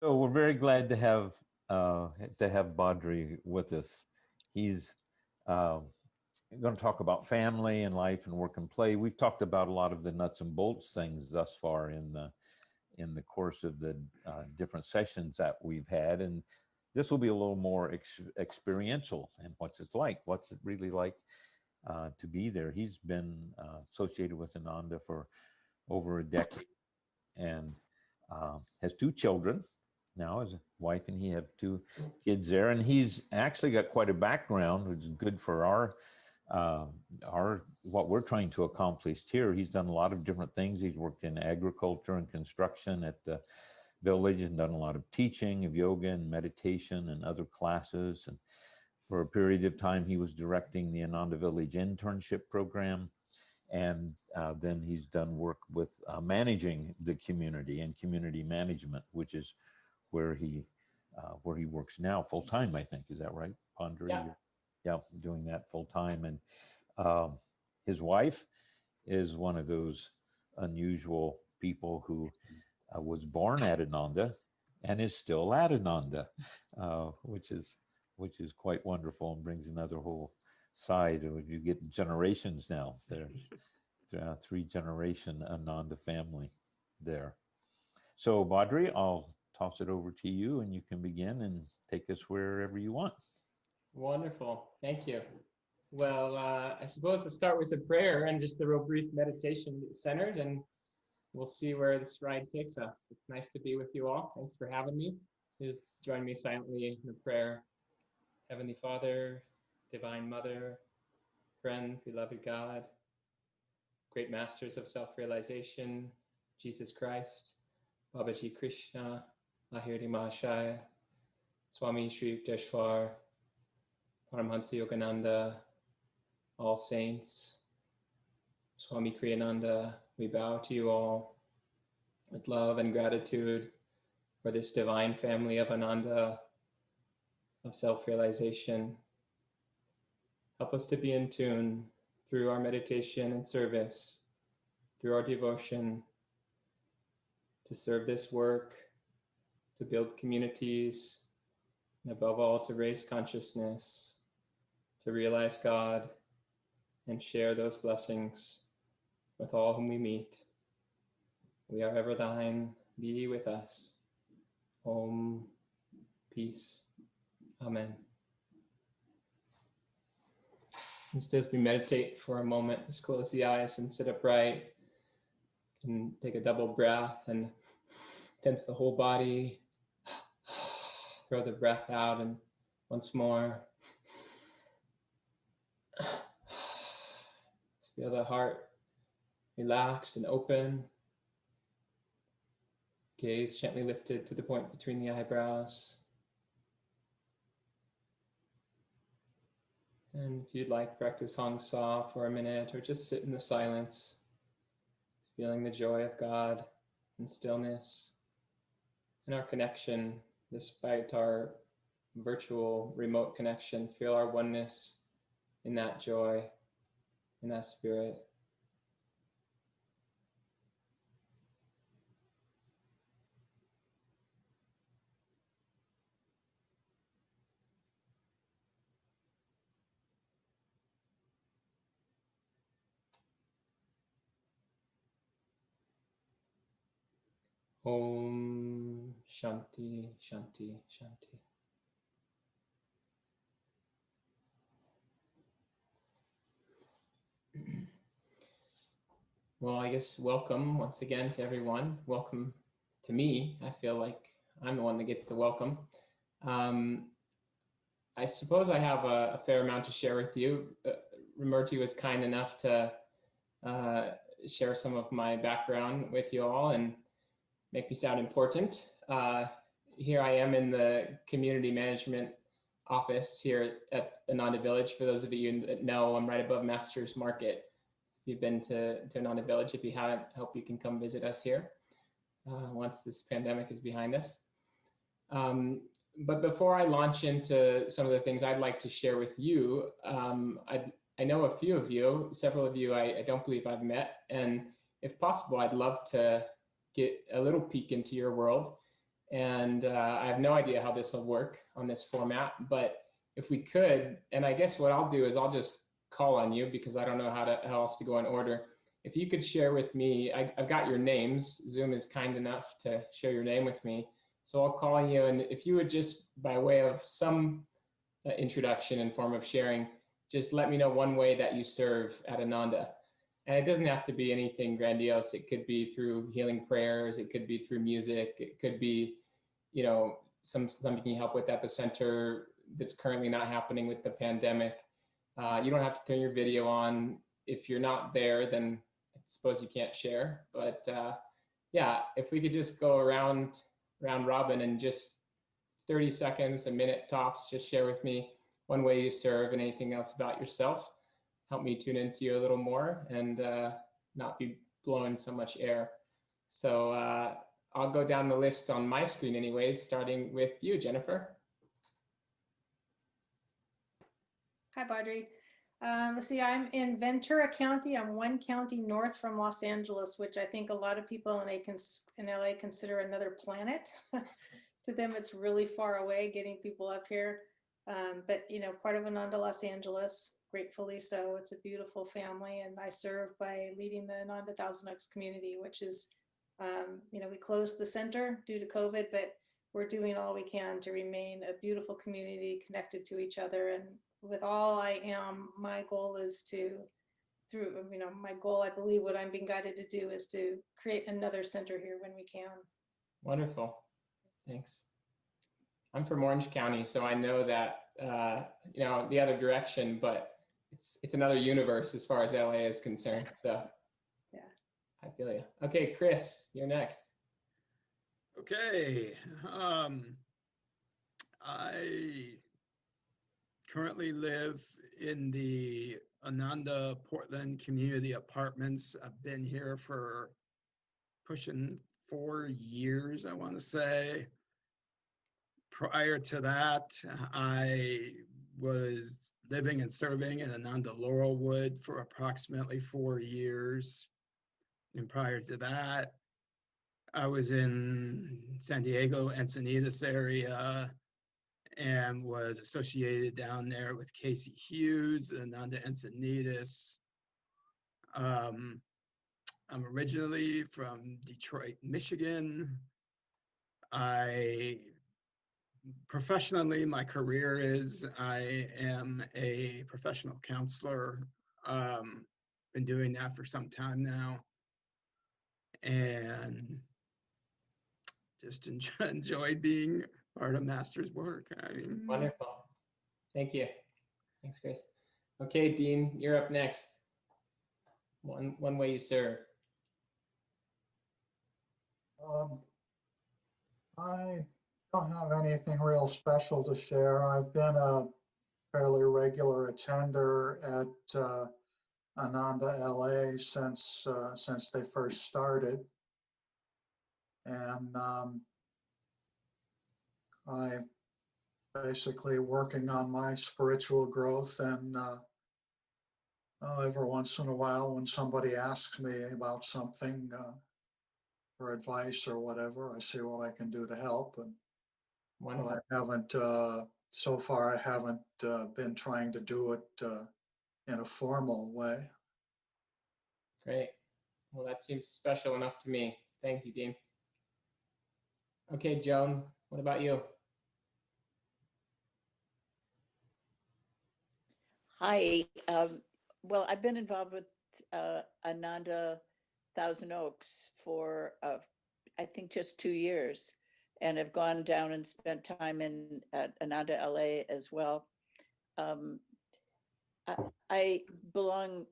So we're very glad to have Badri with us. He's uh, going to talk about family and life and work and play. We've talked about a lot of the nuts and bolts things thus far in the course of the different sessions that we've had, and this will be a little more experiential. And what's it really like to be there? He's been associated with Ananda for over a decade and has two children now. His wife and he have two kids there, and he's actually got quite a background, which is good for our what we're trying to accomplish here. He's done a lot of different things. He's worked in agriculture and construction at the village and done a lot of teaching of yoga and meditation and other classes. And for a period of time, he was directing the Ananda Village Internship program. And then he's done work with managing the community and community management, which is where he works now full time. I think, is that right, Pandri? Yeah. Yeah, doing that full time. And his wife is one of those unusual people who was born at Ananda and is still at Ananda, which is quite wonderful and brings another whole side. You get generations now. There's three generation Ananda family there. So Badri, I'll toss it over to you, and you can begin and take us wherever you want. Wonderful. Thank you. Well, I suppose to start with a prayer and just a real brief meditation centered, and we'll see where this ride takes us. It's nice to be with you all. Thanks for having me. Just join me silently in a prayer. Heavenly Father, Divine Mother, friend, beloved God, great masters of self-realization, Jesus Christ, Babaji Krishna, Lahiri Mahashaya, Swami Shri Yukteswar, Paramhansa Yogananda, all saints, Swami Kriyananda, we bow to you all with love and gratitude for this divine family of Ananda, of self-realization. Help us to be in tune through our meditation and service, through our devotion, to serve this work, to build communities, and above all, to raise consciousness, to realize God, and share those blessings with all whom we meet. We are ever thine, be with us. Om, peace. Amen. Just as we meditate for a moment, just close the eyes and sit upright, and take a double breath and tense the whole body. Throw the breath out, and once more. Just feel the heart relaxed and open. Gaze gently lifted to the point between the eyebrows. And if you'd like, practice Hong Sa for a minute, or just sit in the silence, feeling the joy of God and stillness and our connection, despite our virtual remote connection. Feel our oneness in that joy, in that spirit. Om Shanti, Shanti, Shanti. Well, I guess welcome once again to everyone. Welcome to me. I feel like I'm the one that gets the welcome. I suppose I have a fair amount to share with you. Ramurti was kind enough to share some of my background with you all and make me sound important. Here I am in the community management office here at Ananda Village. For those of you that know, I'm right above Master's Market. If you've been to Ananda Village, if you haven't, hope you can come visit us here once this pandemic is behind us. But before I launch into some of the things I'd like to share with you, I know a few of you, several of you I don't believe I've met, and if possible, I'd love to get a little peek into your world And I have no idea how this will work on this format, but if we could, and I guess what I'll do is I'll just call on you because I don't know how else to go in order. If you could share with me, I've got your names. Zoom is kind enough to share your name with me. So I'll call on you, and if you would just, by way of some introduction and form of sharing, just let me know one way that you serve at Ananda. And it doesn't have to be anything grandiose. It could be through healing prayers. It could be through music. It could be, you know, something you help with at the center that's currently not happening with the pandemic. You don't have to turn your video on. If you're not there, then I suppose you can't share. But yeah, if we could just go round robin and just 30 seconds, a minute tops, just share with me one way you serve and anything else about yourself. Help me tune into you a little more and not be blowing so much air. So I'll go down the list on my screen anyways, starting with you, Jennifer. Hi, Badri. Let's see, I'm in Ventura County. I'm one county north from Los Angeles, which I think a lot of people in LA consider another planet. To them, it's really far away getting people up here. But, you know, part of Ananda Los Angeles, gratefully so. It's a beautiful family. And I serve by leading the Ananda Thousand Oaks community, which is, you know, we closed the center due to COVID, but we're doing all we can to remain a beautiful community connected to each other. And with all I am, my goal is to, my goal, I believe what I'm being guided to do is to create another center here when we can. Wonderful. Thanks. I'm from Orange County, so I know that, you know, the other direction, but it's another universe as far as LA is concerned. So yeah, I feel you. Okay, Chris, you're next. Okay. I currently live in the Ananda Portland Community Apartments. I've been here for pushing 4 years, I want to say. Prior to that, I was living and serving in Ananda Laurelwood for approximately 4 years. And prior to that, I was in San Diego, Encinitas area, and was associated down there with Casey Hughes, Ananda Encinitas. I'm originally from Detroit, Michigan. Professionally, my career is I am a professional counselor. Been doing that for some time now. And just enjoyed being part of Master's work. Wonderful. Thank you. Thanks, Chris. Okay, Dean, you're up next. One way you serve. I don't have anything real special to share. I've been a fairly regular attender at Ananda LA since they first started, and I basically working on my spiritual growth, and every once in a while when somebody asks me about something for advice or whatever, I see what I can do to help. But I haven't, so far, I haven't been trying to do it in a formal way. Great. Well, that seems special enough to me. Thank you, Dean. Okay, Joan, what about you? Hi. Well, I've been involved with Ananda Thousand Oaks for, I think, just 2 years, and have gone down and spent time in Ananda LA as well. I belong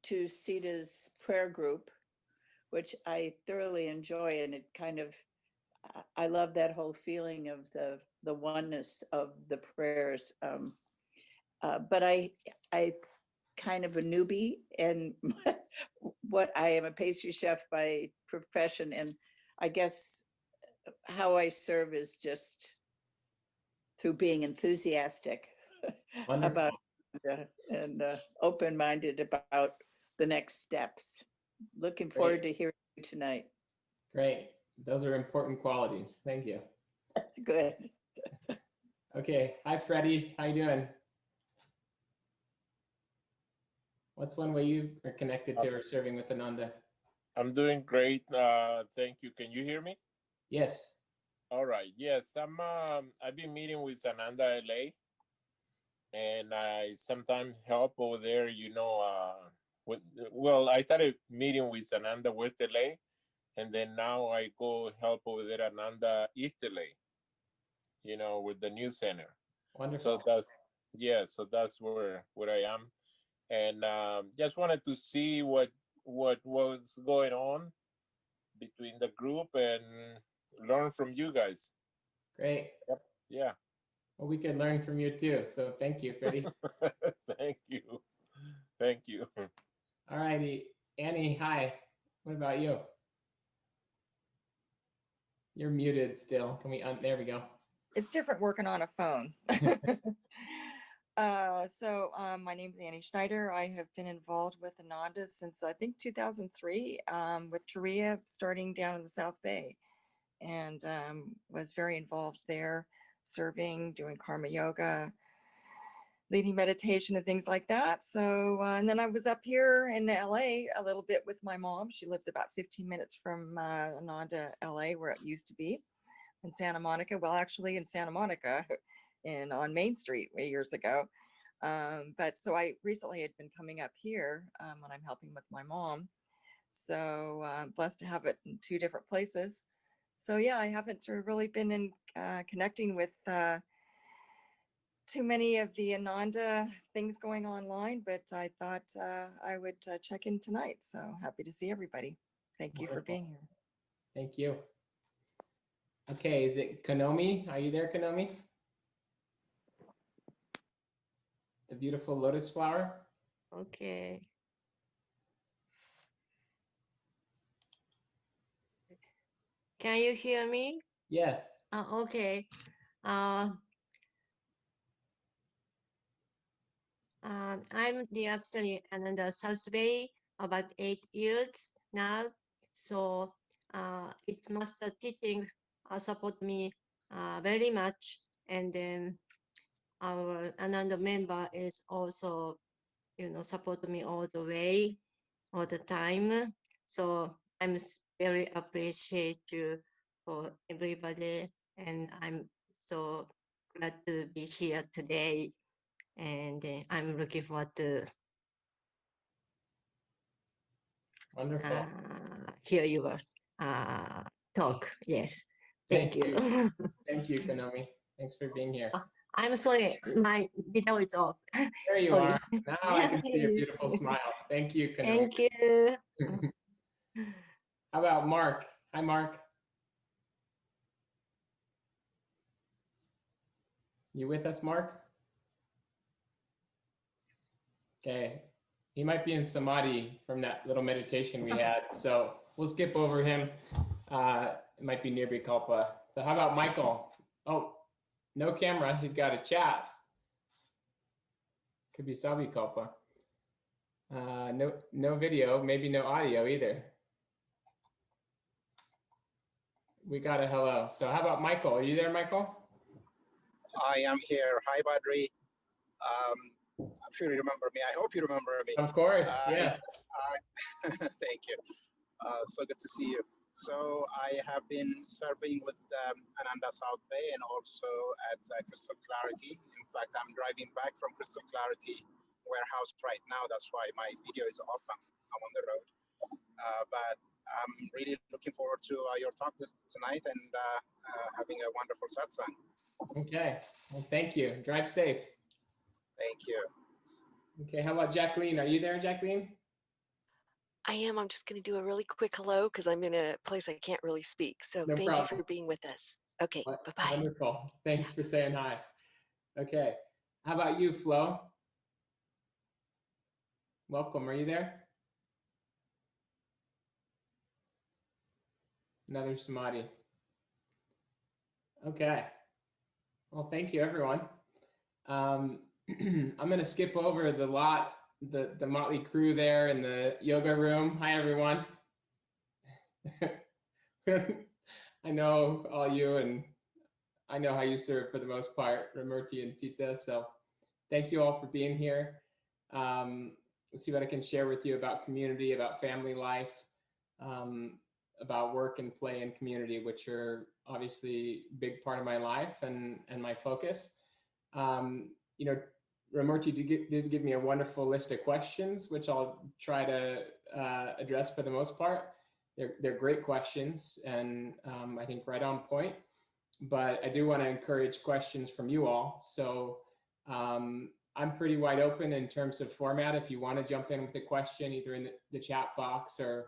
to Sita's prayer group, which I thoroughly enjoy, and it kind of, I love that whole feeling of the oneness of the prayers. But I kind of a newbie, and what I am a pastry chef by profession, and I guess how I serve is just through being enthusiastic about and open-minded about the next steps. Looking forward to hearing you tonight. Great. Those are important qualities. Thank you. Good. Okay. Hi, Freddie. How you doing? What's one way you are connected to or serving with Ananda? I'm doing great. Thank you. Can you hear me? Yes. All right. Yes, I've been meeting with Ananda LA, and I sometimes help over there. I started meeting with Ananda West LA, and then now I go help over there Ananda East LA. With the new center. Wonderful. So that's where I am, and just wanted to see what was going on between the group and learn from you guys. Great. Yep. Yeah. Well, we could learn from you too. So thank you, Freddie. Thank you. Thank you. All righty. Annie, hi. What about you? You're muted still. Can we, there we go. It's different working on a phone. My name is Annie Schneider. I have been involved with Ananda since I think 2003 with Taria starting down in the South Bay, and was very involved there, serving, doing karma yoga, leading meditation and things like that. So, and then I was up here in LA a little bit with my mom. She lives about 15 minutes from Ananda, LA, where it used to be. In Santa Monica, well, actually in Santa Monica on Main Street years ago. But so I recently had been coming up here when I'm helping with my mom. So I'm blessed to have it in two different places. So yeah, I haven't really been in connecting with too many of the Ananda things going online, but I thought I would check in tonight. So happy to see everybody. Thank you for being here. Thank you. Okay, is it Konomi? Are you there, Konomi? The beautiful lotus flower? Okay. Can you hear me? Yes. Okay. I'm actually in the South Bay about 8 years now. So it master teaching support me very much. And then our another member is also, support me all the way, all the time. So I'm very appreciate you for everybody. And I'm so glad to be here today. And I'm looking forward to Wonderful. hear your talk. Yes. Thank you. Thank you, Konomi. Thanks for being here. I'm sorry, my video is off. There you Sorry. are. Now I can see your beautiful smile. Thank you, Konomi. Thank you. How about Mark? Hi, Mark. You with us, Mark? Okay. He might be in Samadhi from that little meditation we had. So we'll skip over him. It might be Nirvikalpa. So how about Michael? Oh, no camera. He's got a chat. Could be Savikalpa. No video, maybe no audio either. We got a hello. So how about Michael? Are you there, Michael? I am here. Hi, Badri. I'm sure you remember me. I hope you remember me. Of course, yes. Thank you. So good to see you. So I have been serving with Ananda South Bay and also at Crystal Clarity. In fact, I'm driving back from Crystal Clarity warehouse right now. That's why my video is off. I'm on the road. But I'm really looking forward to your talk tonight and having a wonderful satsang. Okay. Well, thank you. Drive safe. Thank you. Okay. How about Jacqueline? Are you there, Jacqueline? I am. I'm just going to do a really quick hello because I'm in a place I can't really speak. So No thank problem. you for being with us. Okay. Bye-bye. Wonderful. Thanks for saying hi. Okay. How about you, Flo? Welcome. Are you there? Another Samadhi. Okay. Well, thank you, everyone. I'm going to skip over the motley crew there in the yoga room. Hi, everyone. I know all you, and I know how you serve for the most part, Ramurti and Sita. So thank you all for being here. Let's see what I can share with you about community, about family life, about work and play and community, which are obviously a big part of my life and my focus. You know, Ramurti did give me a wonderful list of questions, which I'll try to address for the most part. They're great questions and I think right on point, but I do want to encourage questions from you all. So I'm pretty wide open in terms of format. If you want to jump in with a question, either in the chat box or,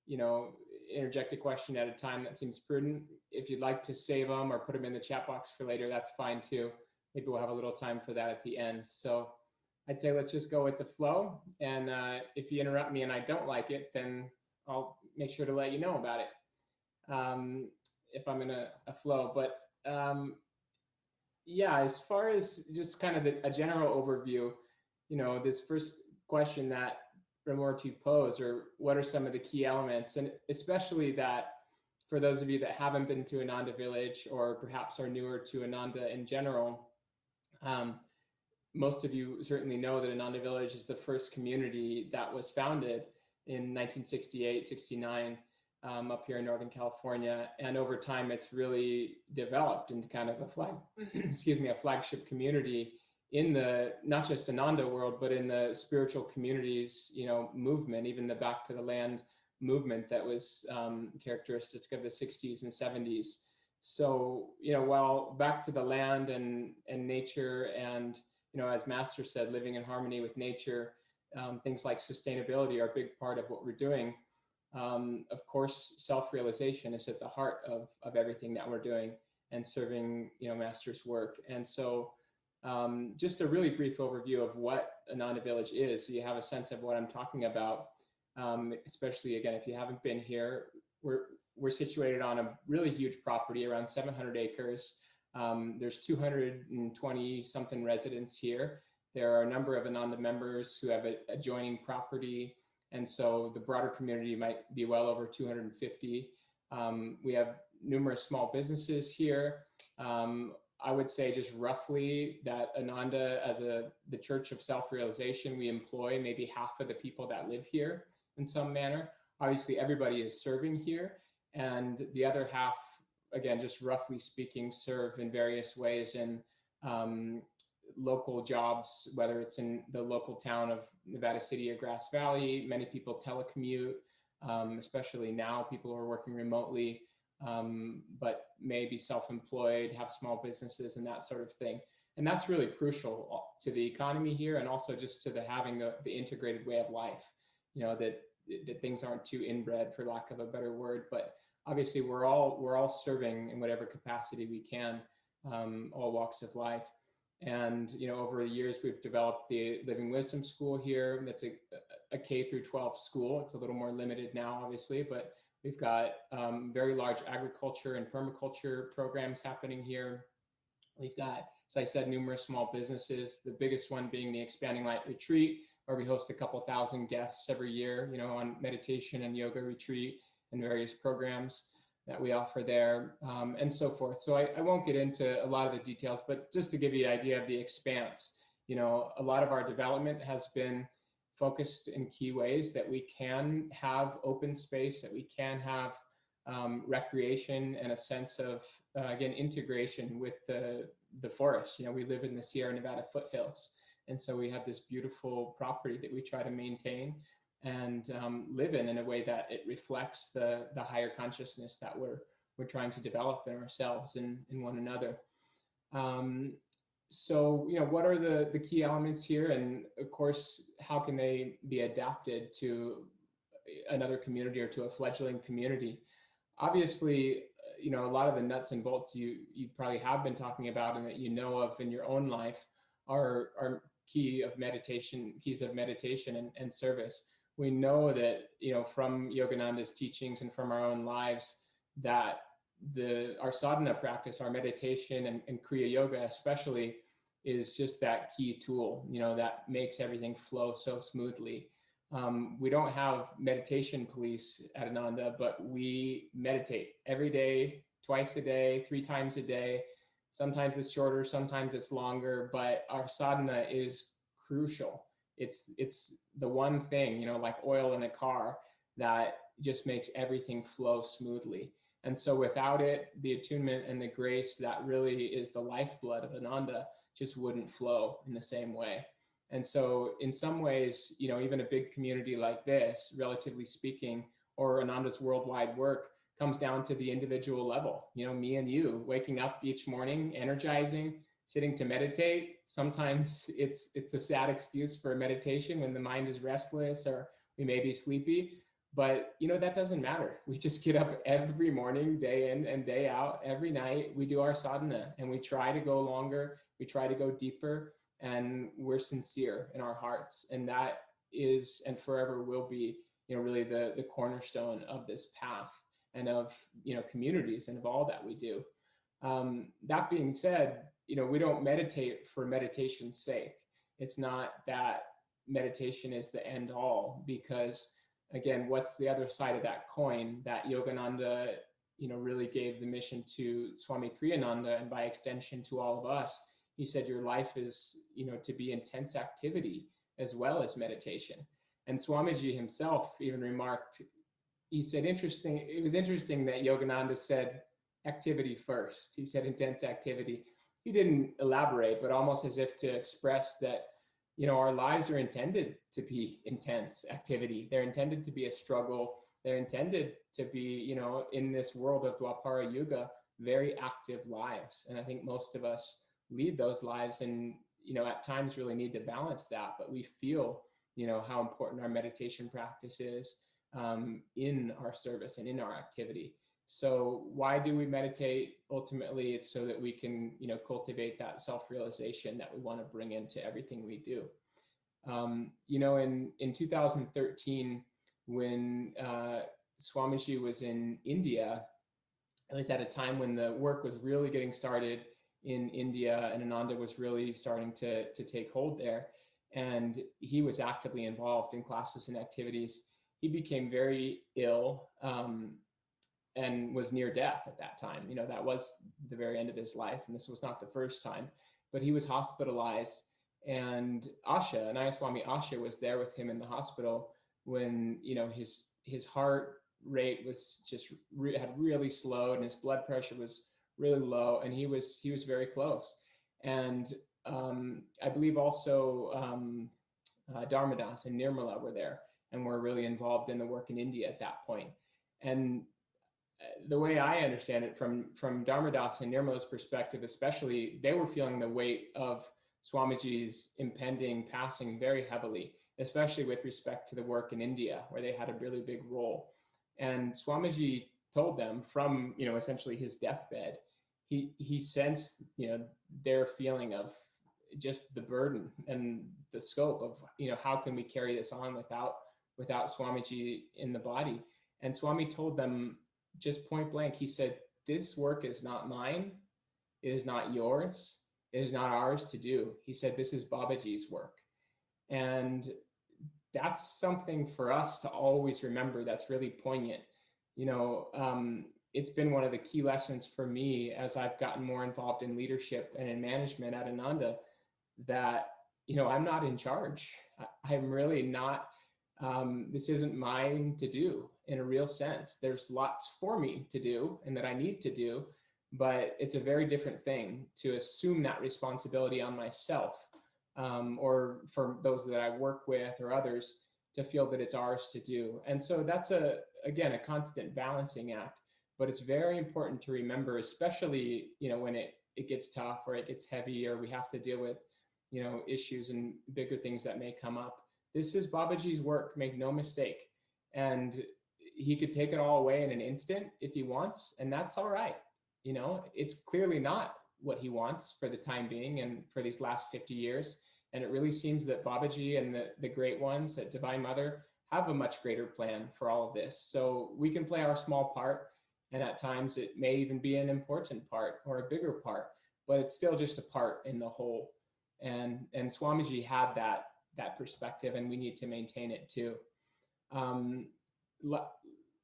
you know, interject a question at a time that seems prudent. If you'd like to save them or put them in the chat box for later, that's fine too. Maybe we'll have a little time for that at the end. So I'd say let's just go with the flow. And if you interrupt me and I don't like it, then I'll make sure to let you know about it if I'm in a flow. But yeah, as far as just kind of a general overview, you know, this first question that Ramurti posed, or what are some of the key elements, and especially that for those of you that haven't been to Ananda Village or perhaps are newer to Ananda in general, most of you certainly know that Ananda Village is the first community that was founded in 1968, 69, up here in Northern California. And over time, it's really developed into kind of a flagship community in the, not just Ananda world, but in the spiritual communities, you know, movement, even the Back to the Land movement that was characteristic of the 60s and 70s. So, you know, while back to the land and nature and, you know, as Master said, living in harmony with nature, things like sustainability are a big part of what we're doing. Of course, self-realization is at the heart of everything that we're doing and serving, you know, Master's work. And so just a really brief overview of what Ananda Village is, so you have a sense of what I'm talking about, especially, again, if you haven't been here. We're situated on a really huge property, around 700 acres. There's 220 something residents here. There are a number of Ananda members who have adjoining property. And so the broader community might be well over 250. We have numerous small businesses here. I would say just roughly that Ananda, as the Church of Self-Realization, we employ maybe half of the people that live here in some manner. Obviously, everybody is serving here. And the other half, again, just roughly speaking, serve in various ways in local jobs, whether it's in the local town of Nevada City or Grass Valley. Many people telecommute, especially now, people are working remotely, but may be self-employed, have small businesses and that sort of thing. And that's really crucial to the economy here, and also just to having the integrated way of life, you know, that things aren't too inbred, for lack of a better word. But obviously we're all serving in whatever capacity we can, all walks of life. And, you know, over the years, we've developed the Living Wisdom School here. That's a K through 12 school. It's a little more limited now, obviously, but we've got very large agriculture and permaculture programs happening here. We've got, as I said, numerous small businesses, the biggest one being the Expanding Light Retreat, where we host a couple thousand guests every year, you know, on meditation and yoga retreat and various programs that we offer there, and so forth. So I won't get into a lot of the details, but just to give you an idea of the expanse, you know, a lot of our development has been focused in key ways that we can have open space, that we can have recreation and a sense of, again, integration with the forest. You know, we live in the Sierra Nevada foothills. And so we have this beautiful property that we try to maintain and live in a way that it reflects the higher consciousness that we're trying to develop in ourselves and in one another. So, you know, what are the key elements here? And of course, how can they be adapted to another community or to a fledgling community? Obviously, you know, a lot of the nuts and bolts you probably have been talking about and that you know of in your own life are keys of meditation and service. We know that, you know, from Yogananda's teachings and from our own lives, that our sadhana practice, our meditation and Kriya Yoga especially, is just that key tool, you know, that makes everything flow so smoothly. We don't have meditation police at Ananda, but we meditate every day, twice a day, 3 times a day, Sometimes it's shorter, sometimes it's longer, but our sadhana is crucial. It's the one thing, you know, like oil in a car, that just makes everything flow smoothly. And so without it, the attunement and the grace that really is the lifeblood of Ananda just wouldn't flow in the same way. And so in some ways, you know, even a big community like this, relatively speaking, or Ananda's worldwide work, comes down to the individual level. You know, me and you waking up each morning, energizing, sitting to meditate. Sometimes it's a sad excuse for meditation when the mind is restless or we may be sleepy. But, you know, that doesn't matter. We just get up every morning, day in and day out, every night. We do our sadhana and we try to go longer. We try to go deeper, and we're sincere in our hearts. And that is and forever will be, you know, really the cornerstone of this path and of, you know, communities and of all that we do. That being said, you know, we don't meditate for meditation's sake. It's not that meditation is the end all, because again, what's the other side of that coin? That Yogananda, you know, really gave the mission to Swami Kriyananda, and by extension to all of us. He said, your life is, you know, to be intense activity as well as meditation. And Swamiji himself even remarked, he said, it was interesting that Yogananda said activity first. He said intense activity. He didn't elaborate, but almost as if to express that, you know, our lives are intended to be intense activity. They're intended to be a struggle. They're intended to be, you know, in this world of Dwapara Yuga, very active lives. And I think most of us lead those lives and, you know, at times really need to balance that. But we feel, you know, how important our meditation practice is in our service and in our activity. So why do we meditate? Ultimately, it's so that we can, you know, cultivate that self-realization that we want to bring into everything we do. You know, in 2013, when Swamiji was in India, at least at a time when the work was really getting started in India and Ananda was really starting to take hold there, and he was actively involved in classes and activities, he became very ill and was near death at that time. You know, that was the very end of his life, and this was not the first time, but he was hospitalized, and Asha, Anaya Swami Asha, was there with him in the hospital when, you know, his heart rate was just had really slowed and his blood pressure was really low, and he was very close. And I believe also Dharmadas and Nirmala were there and were really involved in the work in India at that point. And the way I understand it from Dharmadas and Nirmala's perspective, especially, they were feeling the weight of Swamiji's impending passing very heavily, especially with respect to the work in India, where they had a really big role. And Swamiji told them from, you know, essentially his deathbed, he sensed, you know, their feeling of just the burden and the scope of, you know, how can we carry this on without Swamiji in the body. And Swami told them just point blank, he said, this work is not mine, it is not yours, it is not ours to do. He said, this is Babaji's work. And that's something for us to always remember. That's really poignant. You know, it's been one of the key lessons for me as I've gotten more involved in leadership and in management at Ananda, that, you know, I'm not in charge. I'm really not, this isn't mine to do in a real sense. There's lots for me to do and that I need to do, but it's a very different thing to assume that responsibility on myself, or for those that I work with or others, to feel that it's ours to do. And so that's again, a constant balancing act, but it's very important to remember, especially, you know, when it gets tough or it gets heavy or we have to deal with, you know, issues and bigger things that may come up. This is Babaji's work, make no mistake. And he could take it all away in an instant if he wants, and that's all right. You know, it's clearly not what he wants for the time being and for these last 50 years. And it really seems that Babaji and the great ones at Divine Mother have a much greater plan for all of this. So we can play our small part, and at times it may even be an important part or a bigger part, but it's still just a part in the whole. And Swamiji had that perspective, and we need to maintain it too. Kind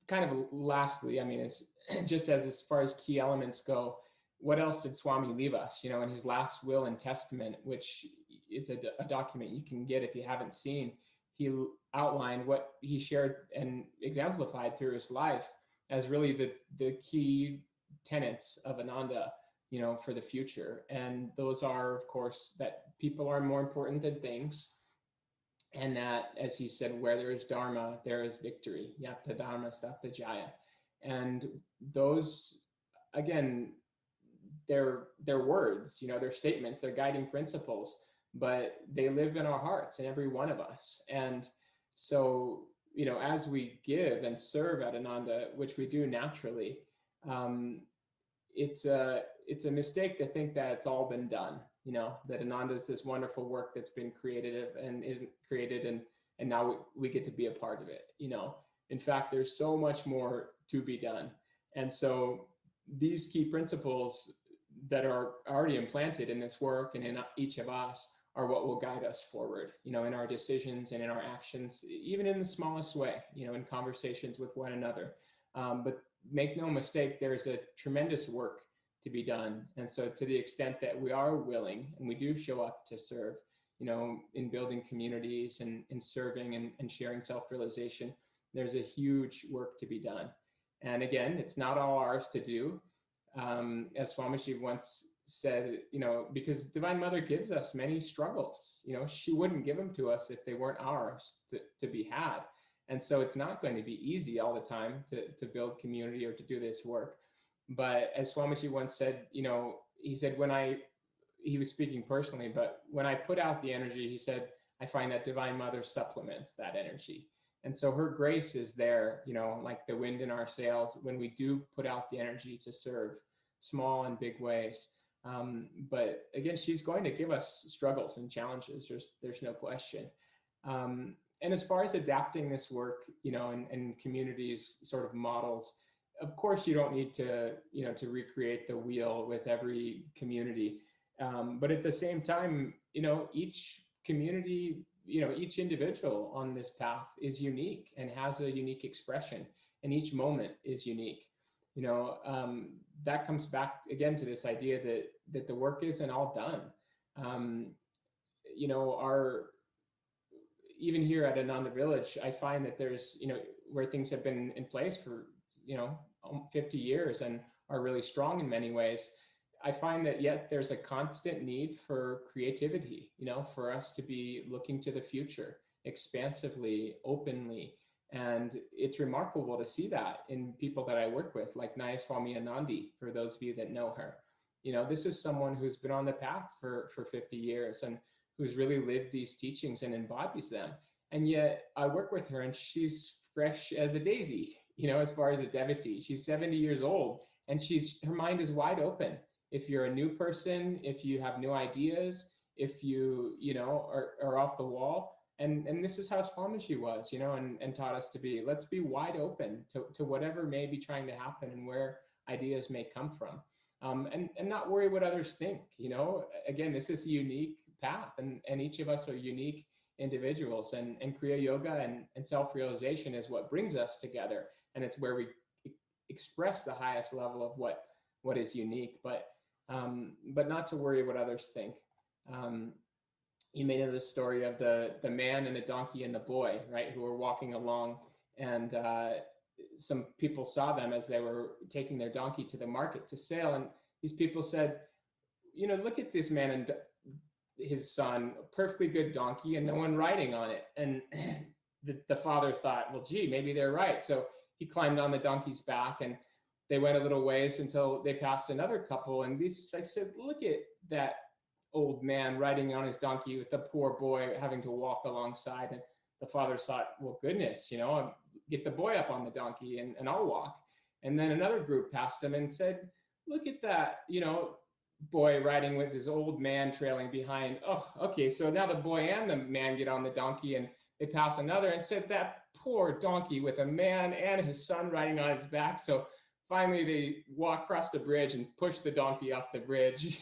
of lastly, I mean, it's just as far as key elements go, what else did Swami leave us? You know, in his last will and testament, which is a document you can get if you haven't seen, he outlined what he shared and exemplified through his life as really the key tenets of Ananda, you know, for the future. And those are, of course, that people are more important than things. And that, as he said, where there is Dharma, there is victory. Yatta Dharma Stapta Jaya. And those, again, they're words, you know, they're statements, they're guiding principles, but they live in our hearts, in every one of us. And so, you know, as we give and serve at Ananda, which we do naturally, it's a mistake to think that it's all been done, you know, that Ananda is this wonderful work that's been created and isn't created, and now we get to be a part of it, you know. In fact, there's so much more to be done. And so these key principles that are already implanted in this work and in each of us are what will guide us forward, you know, in our decisions and in our actions, even in the smallest way, you know, in conversations with one another. But make no mistake, there's a tremendous work to be done. And so to the extent that we are willing and we do show up to serve, you know, in building communities and in serving and sharing self-realization, there's a huge work to be done. And again, it's not all ours to do. As Swamiji once said, you know, because Divine Mother gives us many struggles, you know, she wouldn't give them to us if they weren't ours to be had. And so it's not going to be easy all the time to build community or to do this work. But as Swamiji once said, you know, he said, he was speaking personally, but when I put out the energy, he said, I find that Divine Mother supplements that energy. And so her grace is there, you know, like the wind in our sails, when we do put out the energy to serve, small and big ways. But again, she's going to give us struggles and challenges. There's no question. And as far as adapting this work, you know, and communities sort of models, of course, you don't need to, you know, to recreate the wheel with every community. But at the same time, you know, each community, you know, each individual on this path is unique and has a unique expression, and each moment is unique. You know, that comes back again to this idea that the work isn't all done. You know, even here at Ananda Village, I find that there's, you know, where things have been in place for, you know, 50 years and are really strong in many ways, I find that yet there's a constant need for creativity, you know, for us to be looking to the future expansively, openly. And it's remarkable to see that in people that I work with, like Naya Swami Anandi, for those of you that know her. You know, this is someone who's been on the path for 50 years and who's really lived these teachings and embodies them. And yet I work with her and she's fresh as a daisy, you know, as far as a devotee. She's 70 years old and her mind is wide open. If you're a new person, if you have new ideas, if you know, are off the wall. And this is how Swamiji was, you know, and taught us to be, let's be wide open to whatever may be trying to happen and where ideas may come from. And not worry what others think, you know. Again, this is a unique path and each of us are unique individuals, and Kriya Yoga and self-realization is what brings us together. And it's where we express the highest level of what is unique, but not to worry what others think. You may know the story of the man and the donkey and the boy, right, who were walking along, and some people saw them as they were taking their donkey to the market to sell. And these people said, you know, look at this man and his son, a perfectly good donkey and no one riding on it. And the father thought, well, gee, maybe they're right. So he climbed on the donkey's back and they went a little ways until they passed another couple. And I said, look at that old man riding on his donkey with the poor boy having to walk alongside. And the father thought, well, goodness, you know, get the boy up on the donkey and I'll walk. And then another group passed him and said, look at that, you know, boy riding with his old man trailing behind. Oh, okay. So now the boy and the man get on the donkey and they pass another and said, that poor donkey with a man and his son riding on his back. So finally they walk across the bridge and push the donkey off the bridge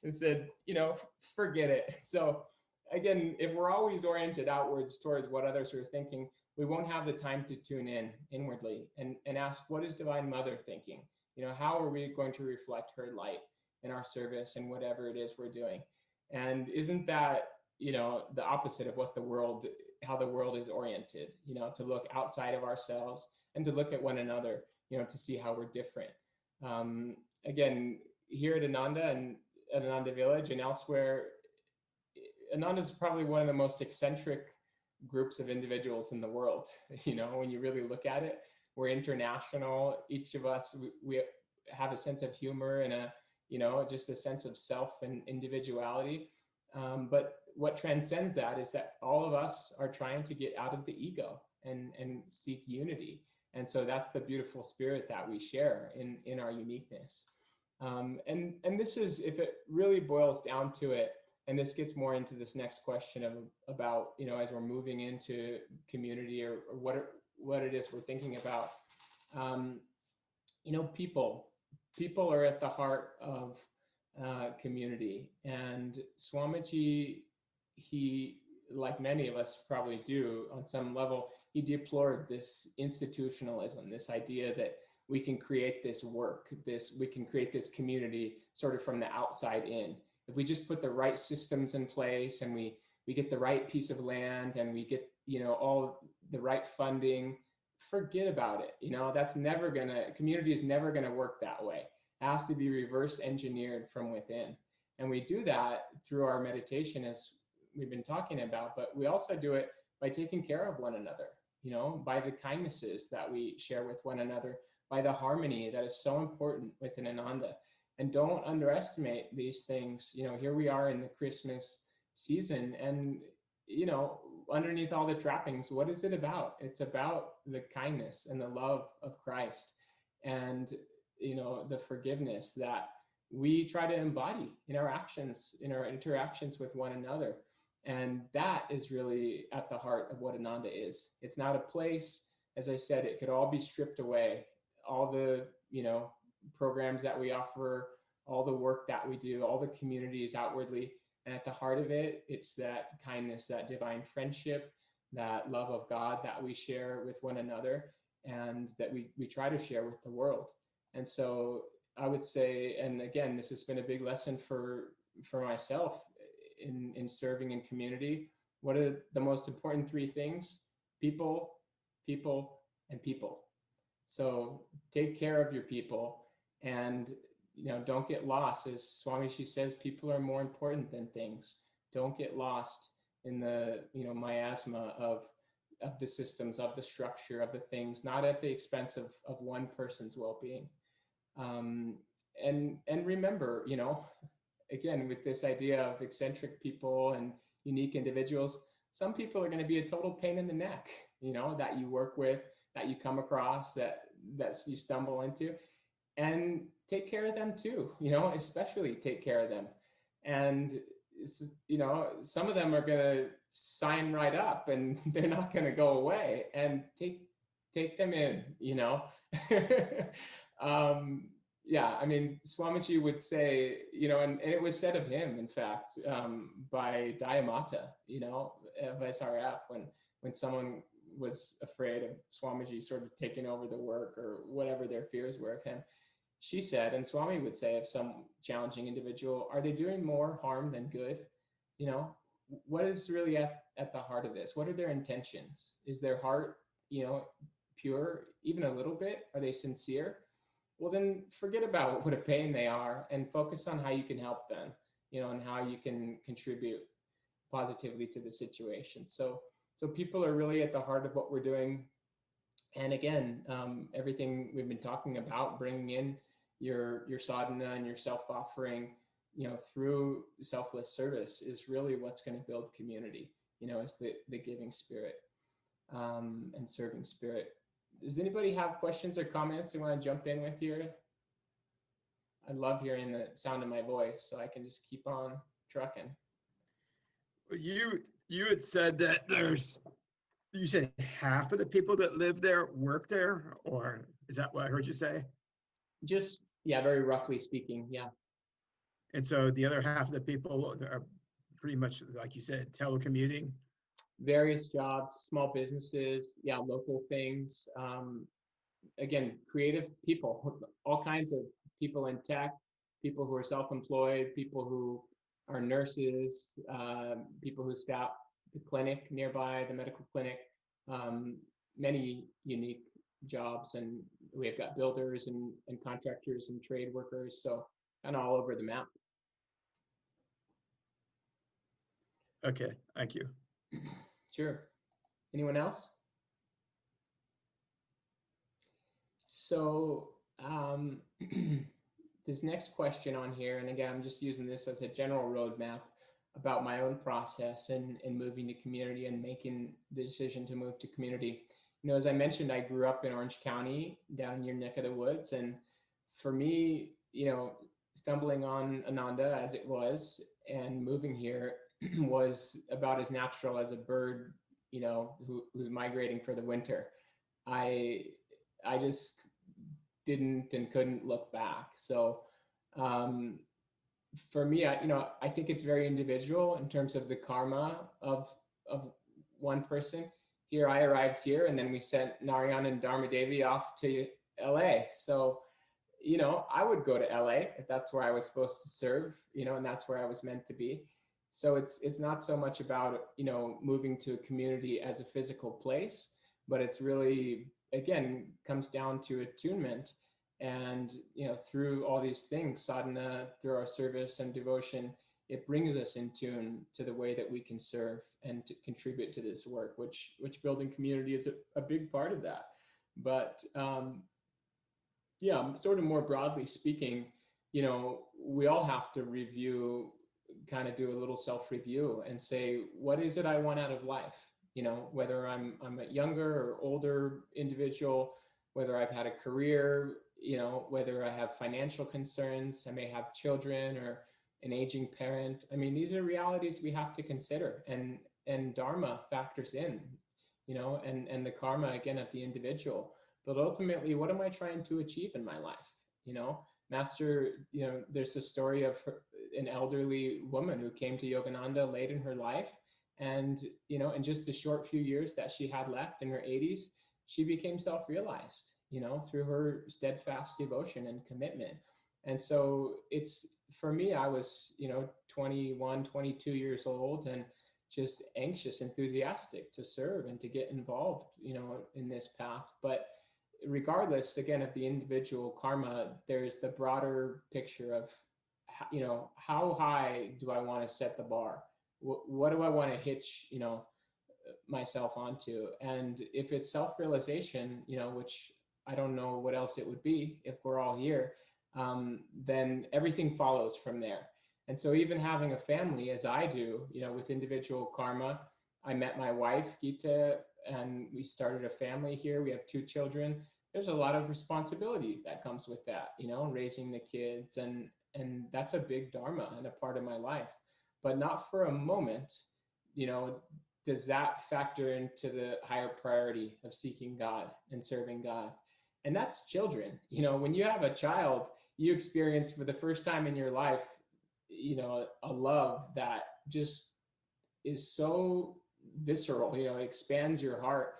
and said, you know, forget it. So again, if we're always oriented outwards towards what others are thinking, we won't have the time to tune in inwardly and ask, what is Divine Mother thinking? how are we going to reflect her light in our service and whatever it is we're doing? And isn't that, the opposite of what how the world is oriented, to look outside of ourselves and to look at one another, to see how we're different. Again, here at Ananda and at Ananda Village and elsewhere, Ananda is probably one of the most eccentric groups of individuals in the world. When you really look at it, we're international. Each of us, we have a sense of humor and just a sense of self and individuality. But what transcends that is that all of us are trying to get out of the ego and seek unity. And so that's the beautiful spirit that we share in our uniqueness. And this is, if it really boils down to it, and this gets more into this next question about, as we're moving into community or what it is we're thinking about, people are at the heart of community. And Swamiji, he, like many of us probably do on some level, he deplored this institutionalism, this idea that we can create this work, we can create this community sort of from the outside in. If we just put the right systems in place and we get the right piece of land and we get, all the right funding, forget about it. Community is never gonna work that way. It has to be reverse engineered from within. And we do that through our meditation, as we've been talking about, but we also do it by taking care of one another, by the kindnesses that we share with one another, by the harmony that is so important within Ananda. And don't underestimate these things. Here we are in the Christmas season, and underneath all the trappings, what is it about? It's about the kindness and the love of Christ, and the forgiveness that we try to embody in our actions, in our interactions with one another. And that is really at the heart of what Ananda is. It's not a place, as I said, it could all be stripped away. All the, programs that we offer, all the work that we do, all the communities outwardly. And at the heart of it, it's that kindness, that divine friendship, that love of God that we share with one another and that we try to share with the world. And so I would say, and again, this has been a big lesson for myself in serving in community. What are the most important three things? People, people, and people. So take care of your people, and don't get lost. As Swami, she says, people are more important than things. Don't get lost in the miasma of the systems, of the structure, of the things, not at the expense of one person's well-being. And remember, again, with this idea of eccentric people and unique individuals, some people are going to be a total pain in the neck, that you work with, that you come across, that you stumble into, and take care of them too, especially take care of them. And some of them are going to sign right up and they're not going to go away, and take them in, yeah, I mean, Swamiji would say, and it was said of him, in fact, by Dayamata, of SRF, when someone was afraid of Swamiji sort of taking over the work or whatever their fears were of him. She said, and Swami would say of some challenging individual, are they doing more harm than good? What is really at the heart of this? What are their intentions? Is their heart, pure, even a little bit? Are they sincere? Well, then forget about what a pain they are and focus on how you can help them, and how you can contribute positively to the situation. So people are really at the heart of what we're doing. And again, everything we've been talking about, bringing in your sadhana and your self-offering, through selfless service, is really what's going to build community, is the giving spirit and serving spirit. Does anybody have questions or comments they want to jump in with here? I love hearing the sound of my voice, so I can just keep on trucking. You had said that you said half of the people that live there work there, or is that what I heard you say? Just, yeah, very roughly speaking, yeah. And so the other half of the people are pretty much, like you said, telecommuting? Various jobs, small businesses, yeah, local things. again, creative people, all kinds of people in tech, people who are self-employed, people who are nurses, people who staff the clinic nearby, the medical clinic, many unique jobs. And we've got builders and contractors and trade workers, so kind of all over the map. Okay, thank you. Sure. Anyone else? So this next question on here, and again, I'm just using this as a general roadmap about my own process and moving to community and making the decision to move to community. You know, as I mentioned, I grew up in Orange County, down in your neck of the woods. And for me, you know, stumbling on Ananda as it was and moving here was about as natural as a bird, you know, who's migrating for the winter. I just didn't and couldn't look back. So for me, I think it's very individual in terms of the karma of one person. Here, I arrived here, and then we sent Narayan and Dharma Devi off to LA. So, you know, I would go to LA if that's where I was supposed to serve, you know, and that's where I was meant to be. So it's not so much about, you know, moving to a community as a physical place, but it's really, again, comes down to attunement. And, you know, through all these things, sadhana, through our service and devotion, it brings us in tune to the way that we can serve and to contribute to this work, which building community is a big part of that. But yeah, sort of more broadly speaking, you know, we all have to review, kind of do a little self-review and say, what is it I want out of life? You know, whether I'm a younger or older individual, whether I've had a career, you know, whether I have financial concerns, I may have children or an aging parent. I mean, these are realities we have to consider, and dharma factors in, you know, and the karma again at the individual. But ultimately, what am I trying to achieve in my life? You know, Master, you know, there's a story of an elderly woman who came to Yogananda late in her life, and, you know, in just the short few years that she had left in her 80s, she became self-realized, you know, through her steadfast devotion and commitment. And so it's, for me, I was, you know, 21, 22 years old and just anxious, enthusiastic to serve and to get involved, you know, in this path. But regardless, again, of the individual karma, there's the broader picture of, you know, how high do I want to set the bar? What do I want to hitch, you know, myself onto? And if it's self-realization, you know, which I don't know what else it would be if we're all here, then everything follows from there. And so even having a family, as I do, you know, with individual karma, I met my wife, Gita, and we started a family here. We have 2 children. There's a lot of responsibility that comes with that, you know, raising the kids, and that's a big dharma and a part of my life. But not for a moment, you know, does that factor into the higher priority of seeking God and serving God. And that's children. You know, when you have a child, you experience for the first time in your life, you know, a love that just is so visceral, you know, it expands your heart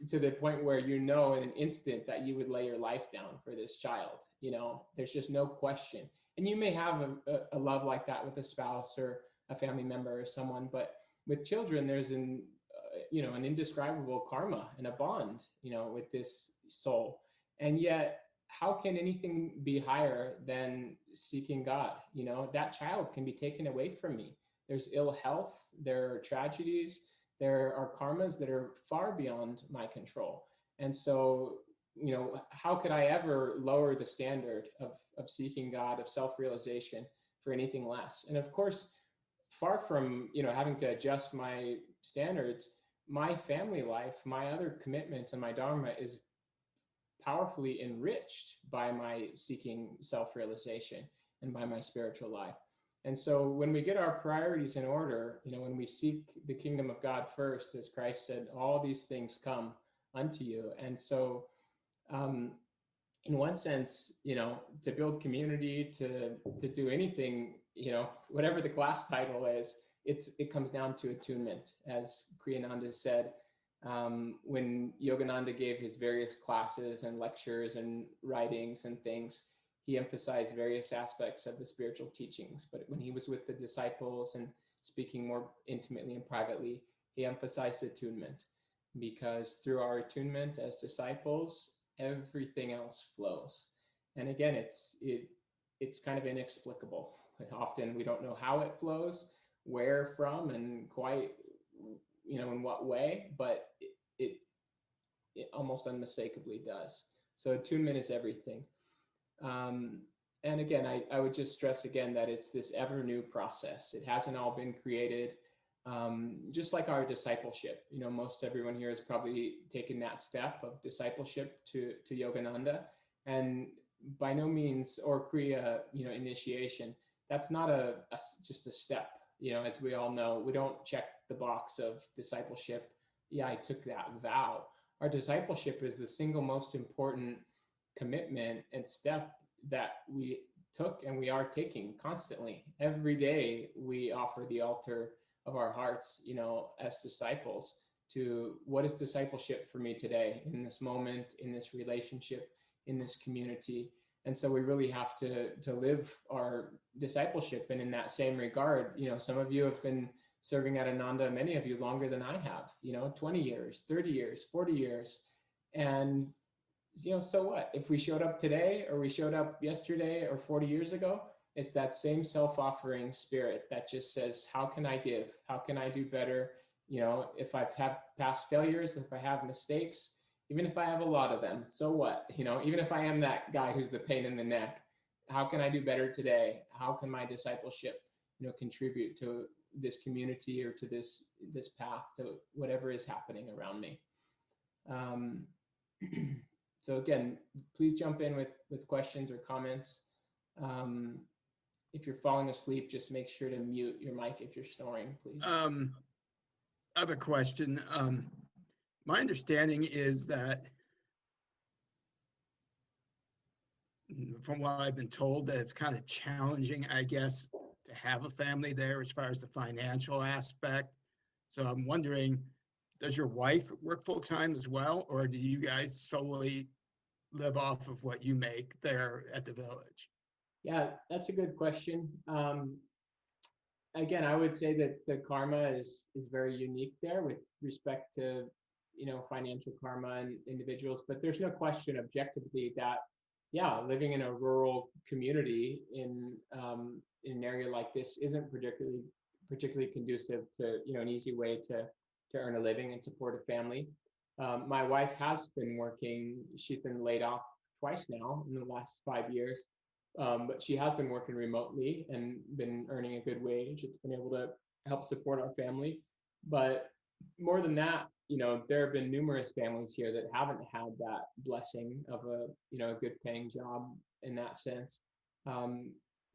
to the point where, you know, in an instant that you would lay your life down for this child. You know, there's just no question. And you may have a love like that with a spouse or a family member or someone, but with children, there's you know, an indescribable karma and a bond, you know, with this soul. And yet, how can anything be higher than seeking God? You know, that child can be taken away from me. There's ill health, there are tragedies, there are karmas that are far beyond my control. And so, you know, how could I ever lower the standard of seeking God, of self-realization for anything less? And of course, far from, you know, having to adjust my standards, my family life, my other commitments, and my dharma is powerfully enriched by my seeking self-realization and by my spiritual life. And so when we get our priorities in order, you know, when we seek the kingdom of God first, as Christ said, all these things come unto you. And so in one sense, you know, to build community, to do anything, you know, whatever the class title is, it comes down to attunement. As Kriyananda said, When Yogananda gave his various classes and lectures and writings and things, he emphasized various aspects of the spiritual teachings. But when he was with the disciples and speaking more intimately and privately, he emphasized attunement, because through our attunement as disciples, everything else flows. And again, it's kind of inexplicable. Often we don't know how it flows, where from, and quite, in what way, but it almost unmistakably does. So attunement is everything. And again, I would just stress again that it's this ever new process. It hasn't all been created. Just like our discipleship, most everyone here has probably taken that step of discipleship to Yogananda, and by no means, or Kriya, initiation. That's not just a step. As we all know, we don't check the box of discipleship. Yeah, I took that vow. Our discipleship is the single most important commitment and step that we took and we are taking constantly. Every day we offer the altar of our hearts, as disciples, to what is discipleship for me today, in this moment, in this relationship, in this community. And so we really have to live our discipleship. And in that same regard, some of you have been serving at Ananda, many of you longer than I have, 20 years, 30 years, 40 years. And, so what? If we showed up today, or we showed up yesterday or 40 years ago, it's that same self-offering spirit that just says, how can I give? How can I do better? If I've had past failures, if I have mistakes, even if I have a lot of them, so what? Even if I am that guy who's the pain in the neck, how can I do better today? How can my discipleship, contribute to this community or to this path, to whatever is happening around me? So again, please jump in with questions or comments. If you're falling asleep, just make sure to mute your mic if you're snoring, please. I have a question. My understanding is that, from what I've been told, that it's kind of challenging, I guess, to have a family there as far as the financial aspect. So I'm wondering, does your wife work full-time as well, or do you guys solely live off of what you make there at the village? Yeah, that's a good question. Again, I would say that the karma is very unique there with respect to, financial karma and individuals, but there's no question objectively that, yeah, living in a rural community in an area like this isn't particularly conducive to, an easy way to earn a living and support a family. My wife has been working. She's been laid off twice now in the last 5 years. But she has been working remotely and been earning a good wage. It's been able to help support our family. But more than that, there have been numerous families here that haven't had that blessing of a good paying job in that sense.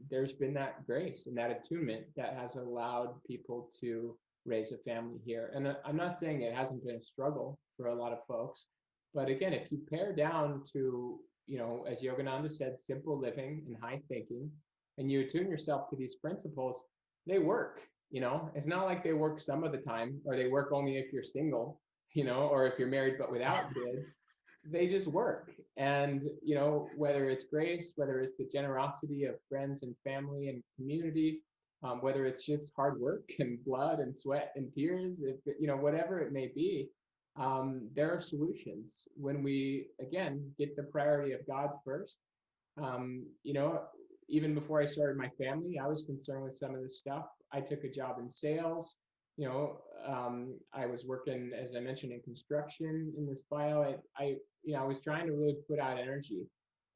There's been that grace and that attunement that has allowed people to raise a family here. And I'm not saying it hasn't been a struggle for a lot of folks, but again, if you pare down to, as Yogananda said, simple living and high thinking, and you attune yourself to these principles, they work. It's not like they work some of the time, or they work only if you're single, or if you're married but without kids. They just work. And, whether it's grace, whether it's the generosity of friends and family and community, whether it's just hard work and blood and sweat and tears, whatever it may be, there are solutions when we, again, get the priority of God first. Even before I started my family, I was concerned with some of this stuff. I took a job in sales. I was working, as I mentioned, in construction in this bio. I was trying to really put out energy,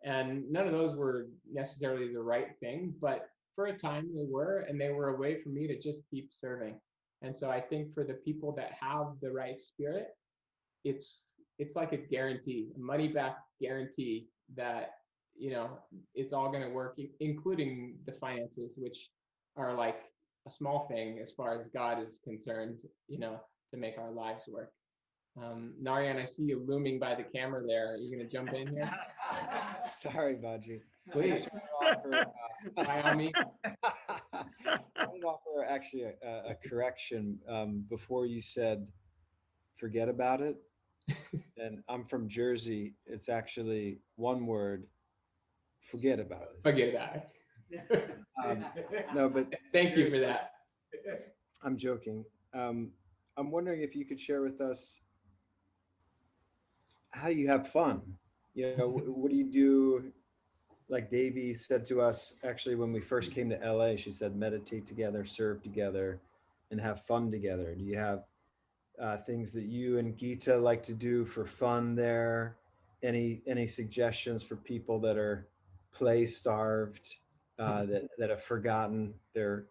and none of those were necessarily the right thing, but for a time they were, and they were a way for me to just keep serving. And so I think for the people that have the right spirit, it's like a guarantee, a money back guarantee that, it's all going to work, including the finances, which are like a small thing as far as God is concerned, to make our lives work. Narayan, I see you looming by the camera there. Are you going to jump in here? Sorry, Badri. Please. By all means. I want to offer actually a correction. Before you said forget about it. And I'm from Jersey. It's actually one word, forget about it. Forget about it. No, but Thank you for seriously, that. I'm joking. I'm wondering if you could share with us, how do you have fun? You know, what do you do? Like Davy said to us, actually, when we first came to LA, she said, meditate together, serve together, and have fun together. Do you have things that you and Gita like to do for fun there? Any suggestions for people that are play starved, that have forgotten their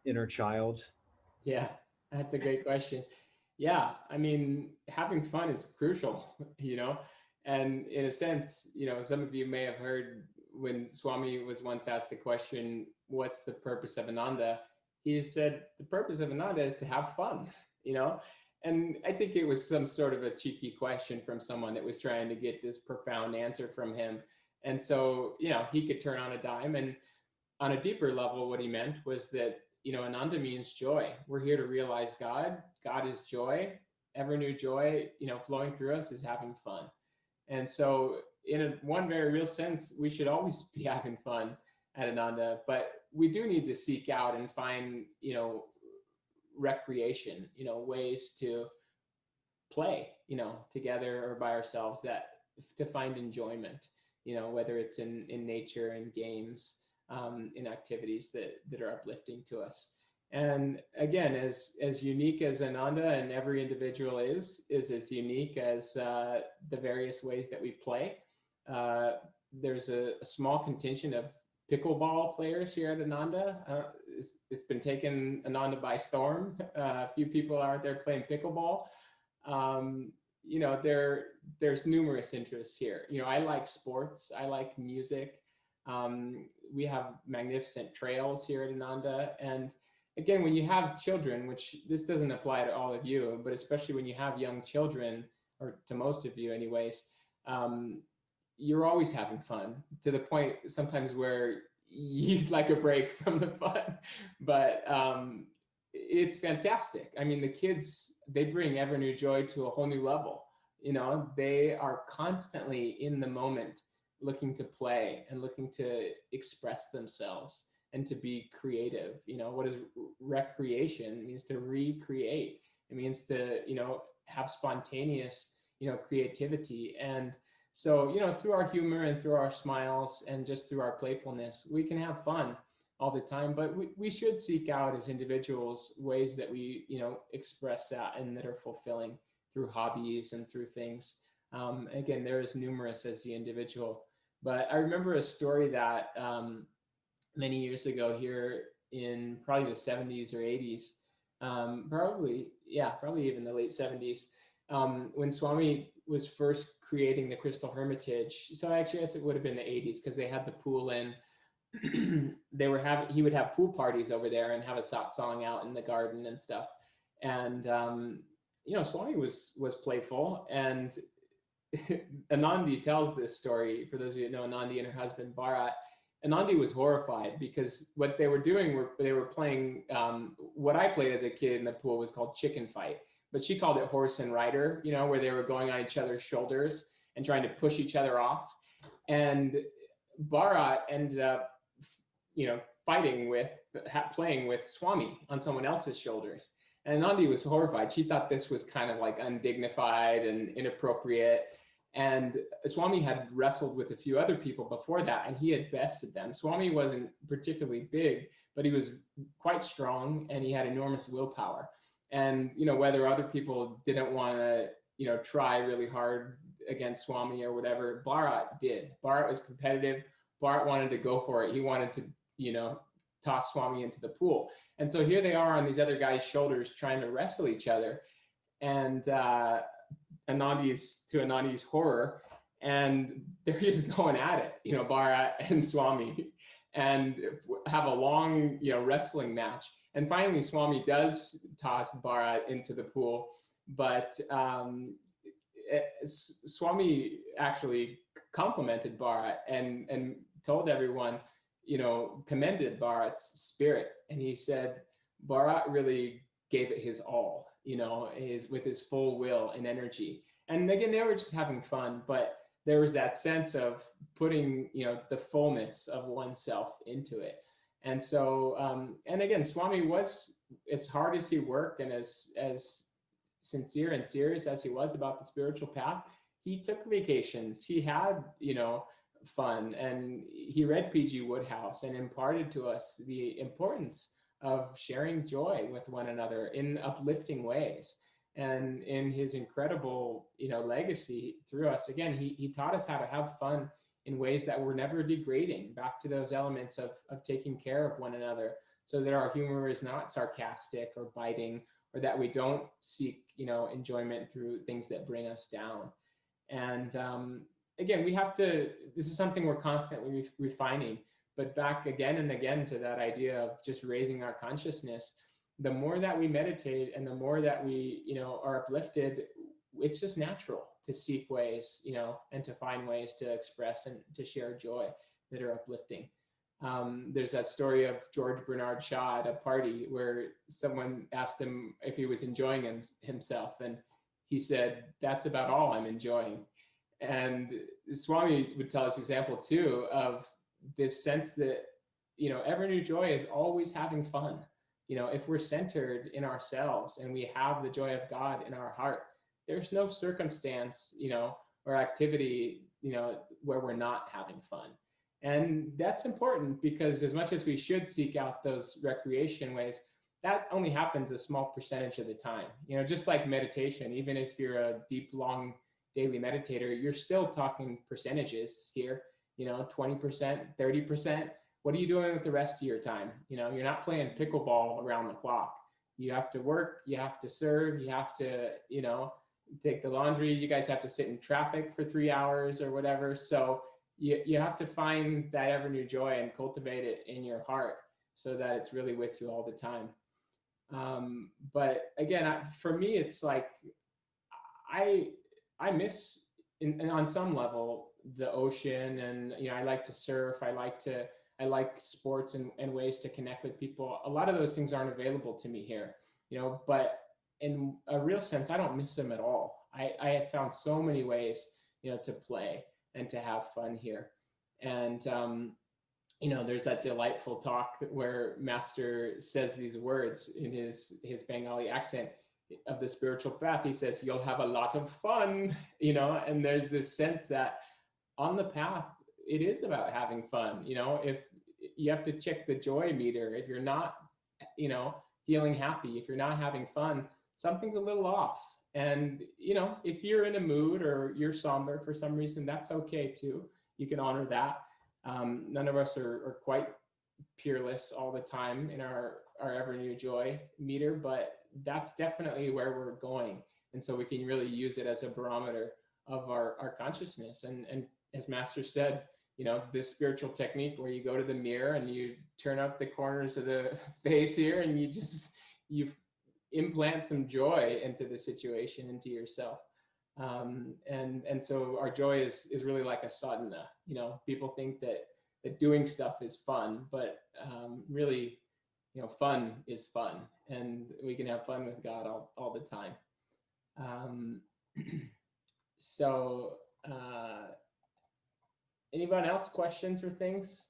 inner child? Yeah, that's a great question. Yeah, I mean, having fun is crucial, and in a sense, some of you may have heard when Swami was once asked the question, what's the purpose of Ananda? He said, the purpose of Ananda is to have fun, and I think it was some sort of a cheeky question from someone that was trying to get this profound answer from him. And so, he could turn on a dime. And on a deeper level, what he meant was that, Ananda means joy. We're here to realize God. God is joy. Ever new joy, flowing through us is having fun. And so in one very real sense, we should always be having fun at Ananda, but we do need to seek out and find, recreation, ways to play, together or by ourselves, that to find enjoyment, whether it's in nature and games, in activities that are uplifting to us. And again, as unique as Ananda and every individual is as unique as the various ways that we play. There's a small contingent of pickleball players here at Ananda. It's been taken Ananda by storm. A few people are out there playing pickleball. There's numerous interests here. I like sports. I like music. We have magnificent trails here at Ananda. And again, when you have children, which this doesn't apply to all of you, but especially when you have young children, or to most of you anyways, you're always having fun, to the point sometimes where you'd like a break from the fun. But it's fantastic. I mean, the kids, they bring ever new joy to a whole new level. They are constantly in the moment, looking to play and looking to express themselves and to be creative. What is recreation? It means to recreate. It means to, have spontaneous, creativity. And so, through our humor and through our smiles and just through our playfulness, we can have fun all the time, but we should seek out as individuals ways that we, express that and that are fulfilling through hobbies and through things. Again, there is numerous as the individual, but I remember a story that many years ago here in probably the 70s or 80s, probably even the late 70s, when Swami was first creating the Crystal Hermitage. So actually, I guess it would have been the 80s, because they had the pool in. He would have pool parties over there and have a satsang out in the garden and stuff. And Swami was playful, and Anandi tells this story. For those of you that know Anandi and her husband Bharat, Anandi was horrified because what they were doing they were playing what I played as a kid in the pool was called chicken fight, but she called it horse and rider, where they were going on each other's shoulders and trying to push each other off. And Bharat ended up, playing with Swami on someone else's shoulders. And Nandi was horrified. She thought this was kind of like undignified and inappropriate. And Swami had wrestled with a few other people before that, and he had bested them. Swami wasn't particularly big, but he was quite strong, and he had enormous willpower. And, whether other people didn't want to, try really hard against Swami or whatever, Bharat did. Bharat was competitive. Bharat wanted to go for it. He wanted to, toss Swami into the pool. And so here they are on these other guys' shoulders trying to wrestle each other. And Anandi's horror, and they're just going at it, Bharat and Swami, and have a long, wrestling match. And finally, Swami does toss Bharat into the pool, but Swami actually complimented Bharat and told everyone, commended Bharat's spirit. And he said, Bharat really gave it his all, with his full will and energy. And again, they were just having fun, but there was that sense of putting, the fullness of oneself into it. And so, and again, Swami was, as hard as he worked and as sincere and serious as he was about the spiritual path, he took vacations. He had, fun, and he read P.G. Wodehouse and imparted to us the importance of sharing joy with one another in uplifting ways. And in his incredible, legacy through us, again, he taught us how to have fun in ways that were never degrading, back to those elements of taking care of one another, so that our humor is not sarcastic or biting, or that we don't seek, enjoyment through things that bring us down. And again, this is something we're constantly refining, but back again and again to that idea of just raising our consciousness. The more that we meditate and the more that we, are uplifted, it's just natural to seek ways, and to find ways to express and to share joy that are uplifting. There's that story of George Bernard Shaw at a party where someone asked him if he was enjoying himself, and he said, "That's about all I'm enjoying." And Swami would tell us example too of this sense that, ever new joy is always having fun. If we're centered in ourselves and we have the joy of God in our heart, there's no circumstance, or activity, where we're not having fun. And that's important, because as much as we should seek out those recreation ways, that only happens a small percentage of the time. Just like meditation, even if you're a deep, long daily meditator, you're still talking percentages here, 20%, 30%. What are you doing with the rest of your time? You're not playing pickleball around the clock. You have to work, you have to serve, you have to, take the laundry. You guys have to sit in traffic for 3 hours or whatever. So you have to find that ever new joy and cultivate it in your heart so that it's really with you all the time. But again, for me, it's like, I miss, on some level, the ocean, and I like to surf. I like sports and ways to connect with people. A lot of those things aren't available to me here, but in a real sense, I don't miss them at all. I have found so many ways, to play and to have fun here. And, there's that delightful talk where Master says these words in his Bengali accent of the spiritual path. He says, "You'll have a lot of fun," and there's this sense that on the path, it is about having fun. If you have to check the joy meter, if you're not, feeling happy, if you're not having fun, something's a little off. And, if you're in a mood or you're somber for some reason, that's okay too. You can honor that. None of us are quite peerless all the time in our ever new joy meter, but that's definitely where we're going. And so we can really use it as a barometer of our consciousness. And as Master said, this spiritual technique where you go to the mirror and you turn up the corners of the face here and you implant some joy into the situation, into yourself. And so our joy is really like a sadhana. People think that doing stuff is fun, but really, fun is fun, and we can have fun with God all the time. So anyone else, questions or things?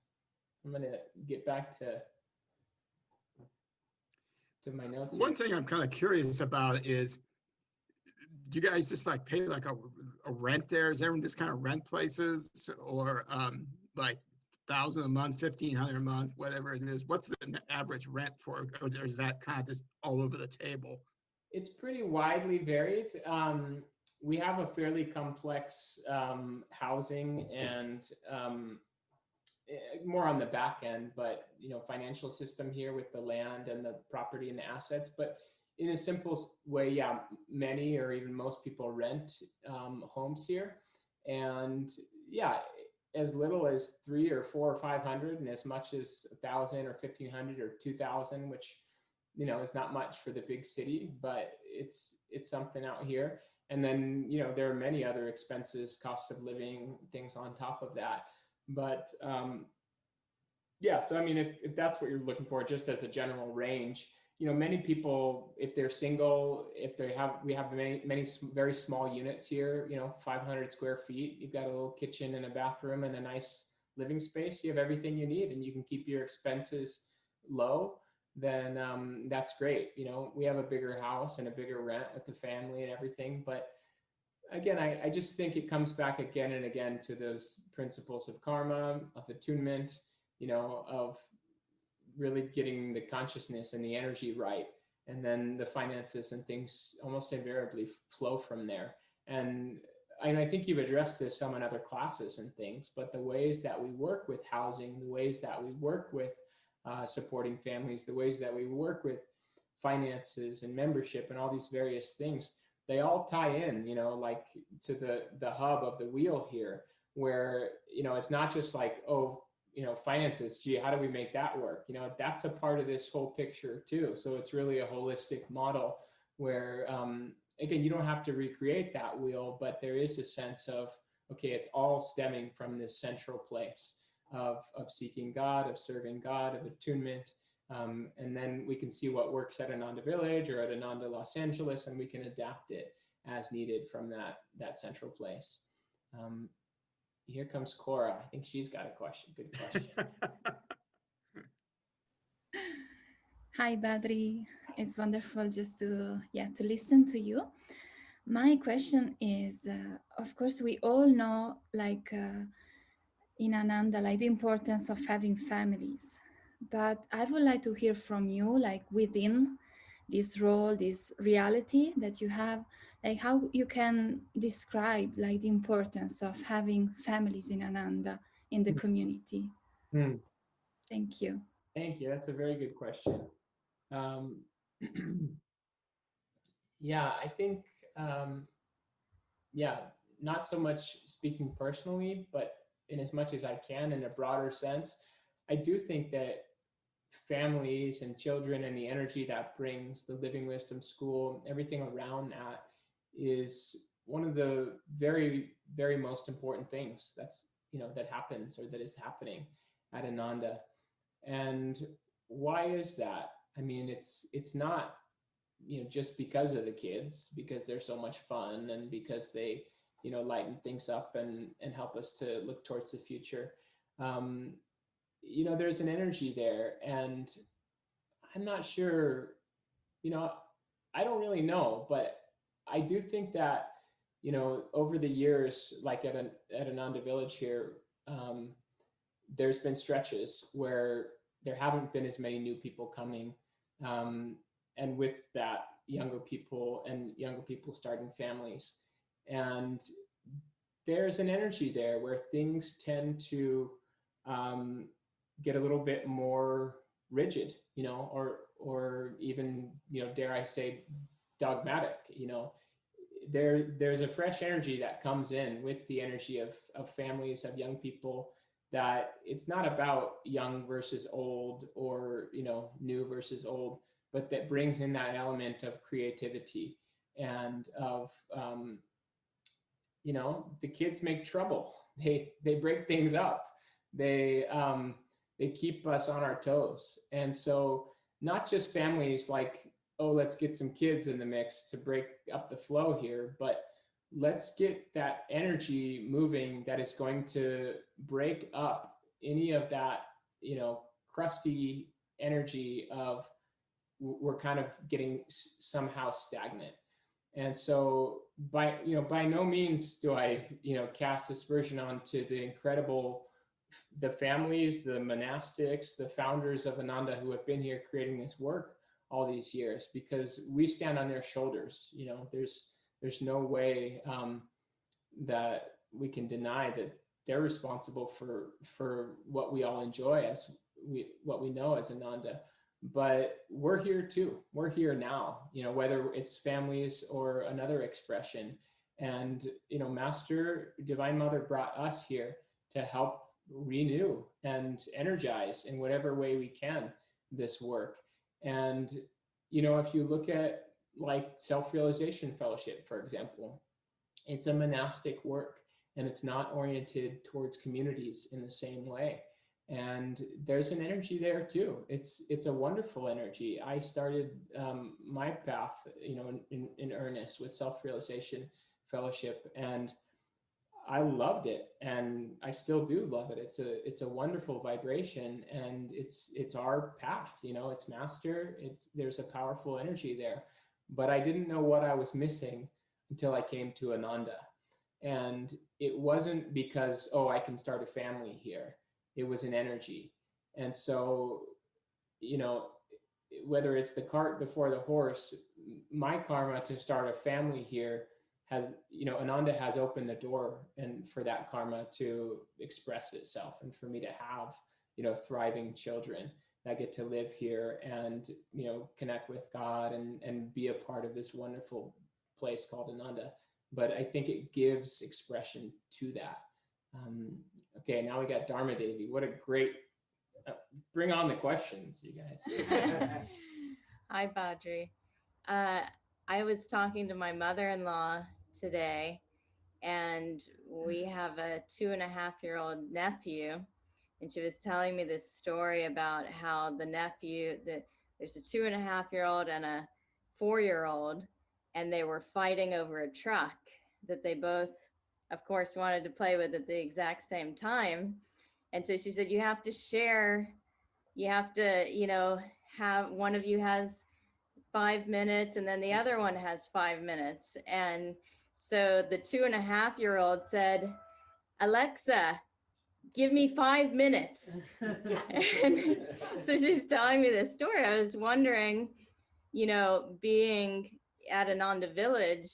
I'm gonna get back to my notes. One thing I'm kind of curious about is, do you guys just like pay like a rent there? Is everyone just kind of rent places, or like $1,000 a month, $1,500 a month, whatever it is? What's the average rent for, or is that kind of just all over the table? It's pretty widely varied. We have a fairly complex housing and more on the back end, but financial system here with the land and the property and the assets. But in a simple way, yeah, many or even most people rent homes here, and yeah, as little as 300 or 400 or 500, and as much as 1,000 or 1,500 or 2,000, which is not much for the big city, but it's something out here. And then there are many other expenses, cost of living, things on top of that. But yeah, so I mean, if that's what you're looking for, just as a general range, many people, if they're single, if we have many very small units here, 500 square feet, you've got a little kitchen and a bathroom and a nice living space, you have everything you need, and you can keep your expenses low, then that's great. We have a bigger house and a bigger rent with the family and everything. But again, I just think it comes back again and again to those principles of karma, of attunement, of really getting the consciousness and the energy right. And then the finances and things almost invariably flow from there. And I think you've addressed this some in other classes and things, but the ways that we work with housing, the ways that we work with supporting families, the ways that we work with finances and membership and all these various things, they all tie in, like to the hub of the wheel here, where, it's not just like, oh, finances, gee, how do we make that work? That's a part of this whole picture too. So it's really a holistic model where, again, you don't have to recreate that wheel, but there is a sense of, okay, it's all stemming from this central place of seeking God, of serving God, of attunement. And then we can see what works at Ananda Village or at Ananda Los Angeles, and we can adapt it as needed from that central place. Here comes Cora. I think she's got a question. Good question. Hi, Badri. It's wonderful just to listen to you. My question is, of course, we all know, like in Ananda, like the importance of having families. But I would like to hear from you, like within this role, this reality that you have, like how you can describe like the importance of having families in Ananda, in the community. Thank you. Thank you. That's a very good question. Yeah, I think, not so much speaking personally, but in as much as I can in a broader sense, I do think that families and children and the energy that brings, the Living Wisdom School, everything around that is one of the very, very most important things that's, that happens or that is happening at Ananda. And why is that? I mean, it's not, just because of the kids, because they're so much fun and because they, lighten things up and help us to look towards the future. There's an energy there, and I'm not sure, I don't really know, but I do think that, over the years, like at Ananda Village here, there's been stretches where there haven't been as many new people coming. And with that, younger people starting families. And there's an energy there where things tend to get a little bit more rigid, or even, dare I say, dogmatic. There's a fresh energy that comes in with the energy of families, of young people, that it's not about young versus old or, new versus old, but that brings in that element of creativity and of, the kids make trouble. They break things up. They keep us on our toes. And so not just families like, oh, let's get some kids in the mix to break up the flow here, but let's get that energy moving that is going to break up any of that, crusty energy of we're kind of getting somehow stagnant. And so by no means do I, cast aspersion onto the families, the monastics, the founders of Ananda who have been here creating this work all these years, because we stand on their shoulders. There's no way that we can deny that they're responsible for what we all enjoy what we know as Ananda. But we're here too. We're here now, whether it's families or another expression. And, Master Divine Mother brought us here to help renew and energize in whatever way we can this work. And, if you look at like Self-Realization Fellowship, for example, it's a monastic work and it's not oriented towards communities in the same way. And there's an energy there too. It's a wonderful energy. I started my path, in earnest with self-realization fellowship, and I loved it, and I still do love it. It's a wonderful vibration, and it's our path. It's master. There's a powerful energy there, but I didn't know what I was missing until I came to Ananda, and it wasn't because I can start a family here. It was an energy, and so whether it's the cart before the horse, my karma to start a family here has, Ananda has opened the door and for that karma to express itself, and for me to have, thriving children that get to live here and, connect with God and be a part of this wonderful place called Ananda. But I think it gives expression to that. Okay, now we got Dharma Devi. What a great, bring on the questions, you guys. Hi, Badri. I was talking to my mother-in-law today, and we have a 2.5-year-old nephew, and she was telling me this story about how the nephew, there's a 2.5-year-old and a 4-year-old, and they were fighting over a truck that they both, of course, wanted to play with at the exact same time. And so she said, you have to share, you have to, have one of you has 5 minutes and then the other one has 5 minutes. And so the 2.5-year-old said, Alexa, give me 5 minutes. And so she's telling me this story. I was wondering, being at Ananda Village,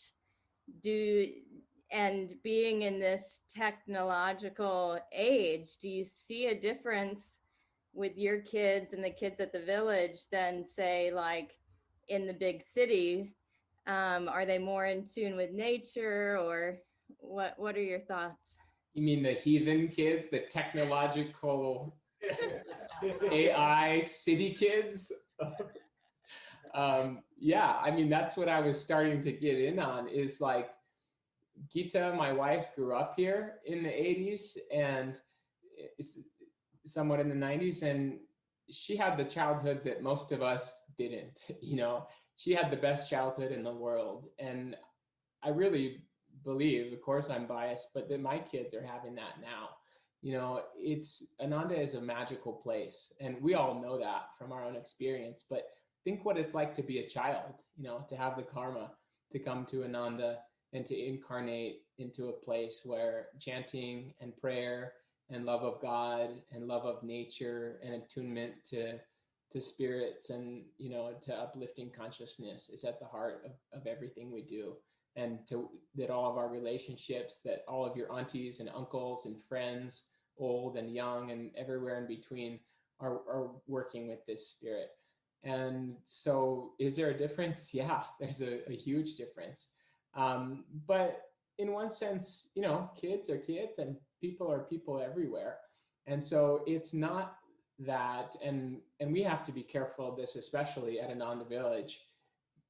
and being in this technological age, do you see a difference with your kids and the kids at the village than, say, like in the big city? Are they more in tune with nature, or what are your thoughts? You mean the heathen kids, the technological AI city kids? Yeah, I mean, that's what I was starting to get in on, is like, Gita, my wife, grew up here in the 80s and somewhat in the 90s, and she had the childhood that most of us didn't. She had the best childhood in the world, and I really believe, of course I'm biased, but that my kids are having that now. Ananda is a magical place, and we all know that from our own experience. But think what it's like to be a child, to have the karma to come to Ananda and to incarnate into a place where chanting and prayer and love of God and love of nature and attunement to spirits and, to uplifting consciousness is at the heart of everything we do. And that all of our relationships, that all of your aunties and uncles and friends, old and young and everywhere in between, are working with this spirit. And so is there a difference? Yeah, there's a huge difference. But in one sense, kids are kids and people are people everywhere. And so it's not that, and we have to be careful of this, especially at Ananda Village.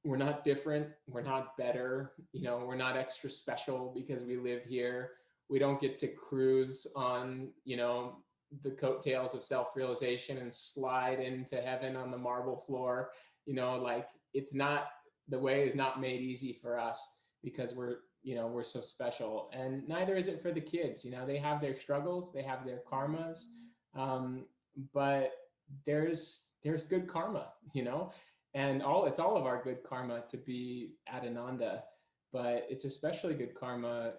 We're not different, we're not better, we're not extra special because we live here. We don't get to cruise on, the coattails of self-realization and slide into heaven on the marble floor. It's not, the way is not made easy for us because we're so special, and neither is it for the kids. They have their struggles, they have their karmas, but there's good karma, and it's all of our good karma to be at Ananda, but it's especially good karma,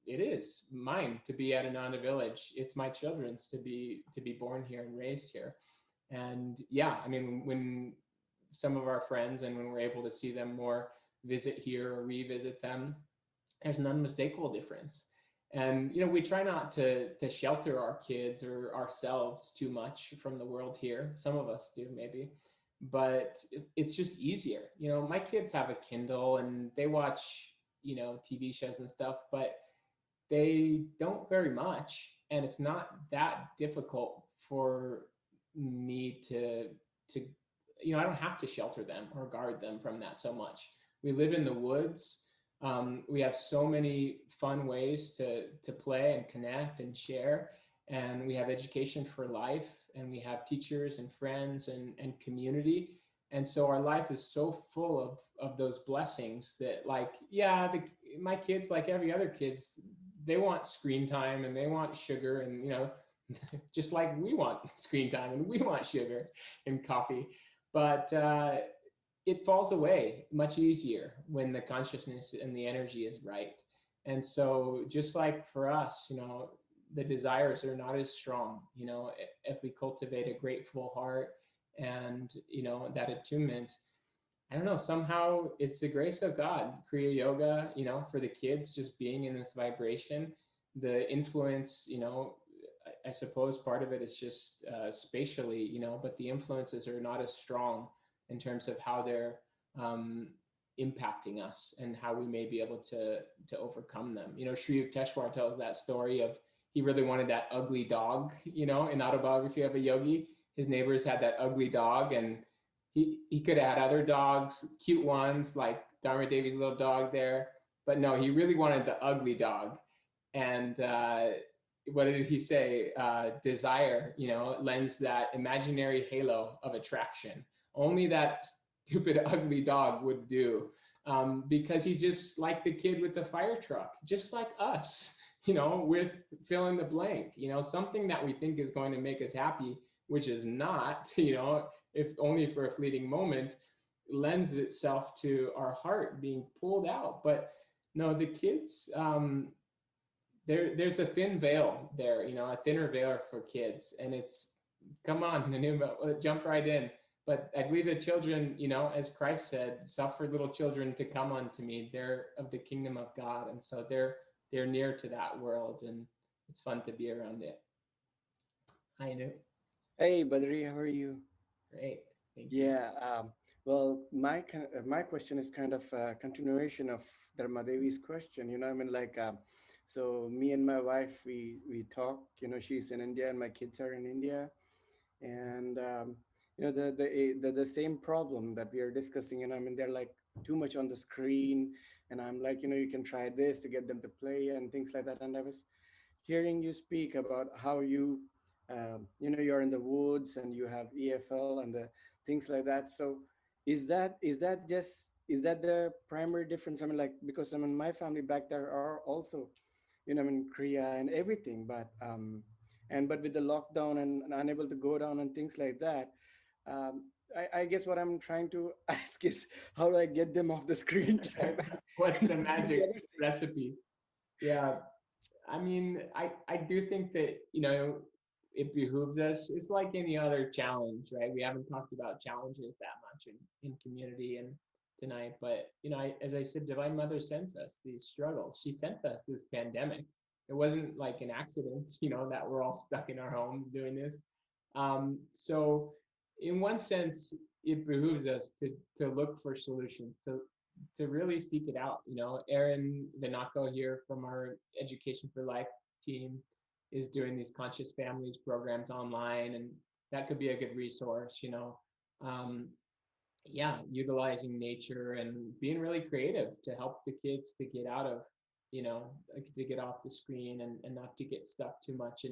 it is mine to be at Ananda Village. It's my children's to be born here and raised here. And yeah, I mean, when some of our friends, and when we're able to see them more, visit here or revisit them, there's an unmistakable difference. And we try not to shelter our kids or ourselves too much from the world here. Some of us do, maybe, but it's just easier. My kids have a Kindle and they watch TV shows and stuff, but they don't very much, and it's not that difficult for me to I don't have to shelter them or guard them from that so much. We live in the woods. We have so many fun ways to play and connect and share. and we have education for life, and we have teachers and friends and community. And so our life is so full of those blessings that, like, yeah, my kids, like every other kids, they want screen time and they want sugar, and, you know, just like we want screen time and we want sugar and coffee. But it falls away much easier when the consciousness and the energy is right. And so just like for us, you know, the desires are not as strong, you know, if we cultivate a grateful heart and, you know, that attunement. I don't know, somehow it's the grace of God. Kriya Yoga, you know, for the kids, just being in this vibration, the influence, you know, I suppose part of it is just spatially, you know, but the influences are not as strong in terms of how they're impacting us and how we may be able to overcome them. You know, Sri Yukteswar tells that story of, he really wanted that ugly dog, you know, in Autobiography of a Yogi. His neighbors had that ugly dog, and he could have had other dogs, cute ones like Dharma Devi's little dog there, but no, he really wanted the ugly dog. And what did he say? Desire, you know, lends that imaginary halo of attraction. Only that stupid ugly dog would do, because he just like the kid with the fire truck, just like us, you know, with fill in the blank, you know, something that we think is going to make us happy, which is not, you know, if only for a fleeting moment, lends itself to our heart being pulled out. But no, the kids, there's a thin veil there, you know, a thinner veil for kids, and it's, come on, jump right in. But I believe the children, you know, as Christ said, suffer little children to come unto me. They're of the kingdom of God, and so they're near to that world, and it's fun to be around it. Hi, Anu. Hey, Badri, how are you? Great, thank you. Yeah, well, my question is kind of a continuation of Dharmadevi's question. You know, I mean, like, so me and my wife, we talk. You know, she's in India and my kids are in India, and you know, the same problem that we are discussing. You know, I mean, they're like too much on the screen, and I'm like, you know, you can try this to get them to play and things like that. And I was hearing you speak about how you, you know, you're in the woods and you have EFL and the things like that. So is that the primary difference? I mean, like, because I mean, my family back there are also, you know, I mean, Kriya and everything, but but with the lockdown and unable to go down and things like that, I guess what I'm trying to ask is, how do I get them off the screen time? What's the magic recipe? Yeah, I mean, I do think that, you know, it behooves us. It's like any other challenge, right? We haven't talked about challenges that much in community and tonight, but, you know, as I said, Divine Mother sends us these struggles. She sent us this pandemic. It wasn't like an accident, you know, that we're all stuck in our homes doing this. So in one sense, it behooves us to look for solutions, to really seek it out. You know, Aaron Vinako here from our Education for Life team is doing these conscious families programs online, and that could be a good resource, you know. Yeah, utilizing nature and being really creative to help the kids to get out of, you know, to get off the screen and not to get stuck too much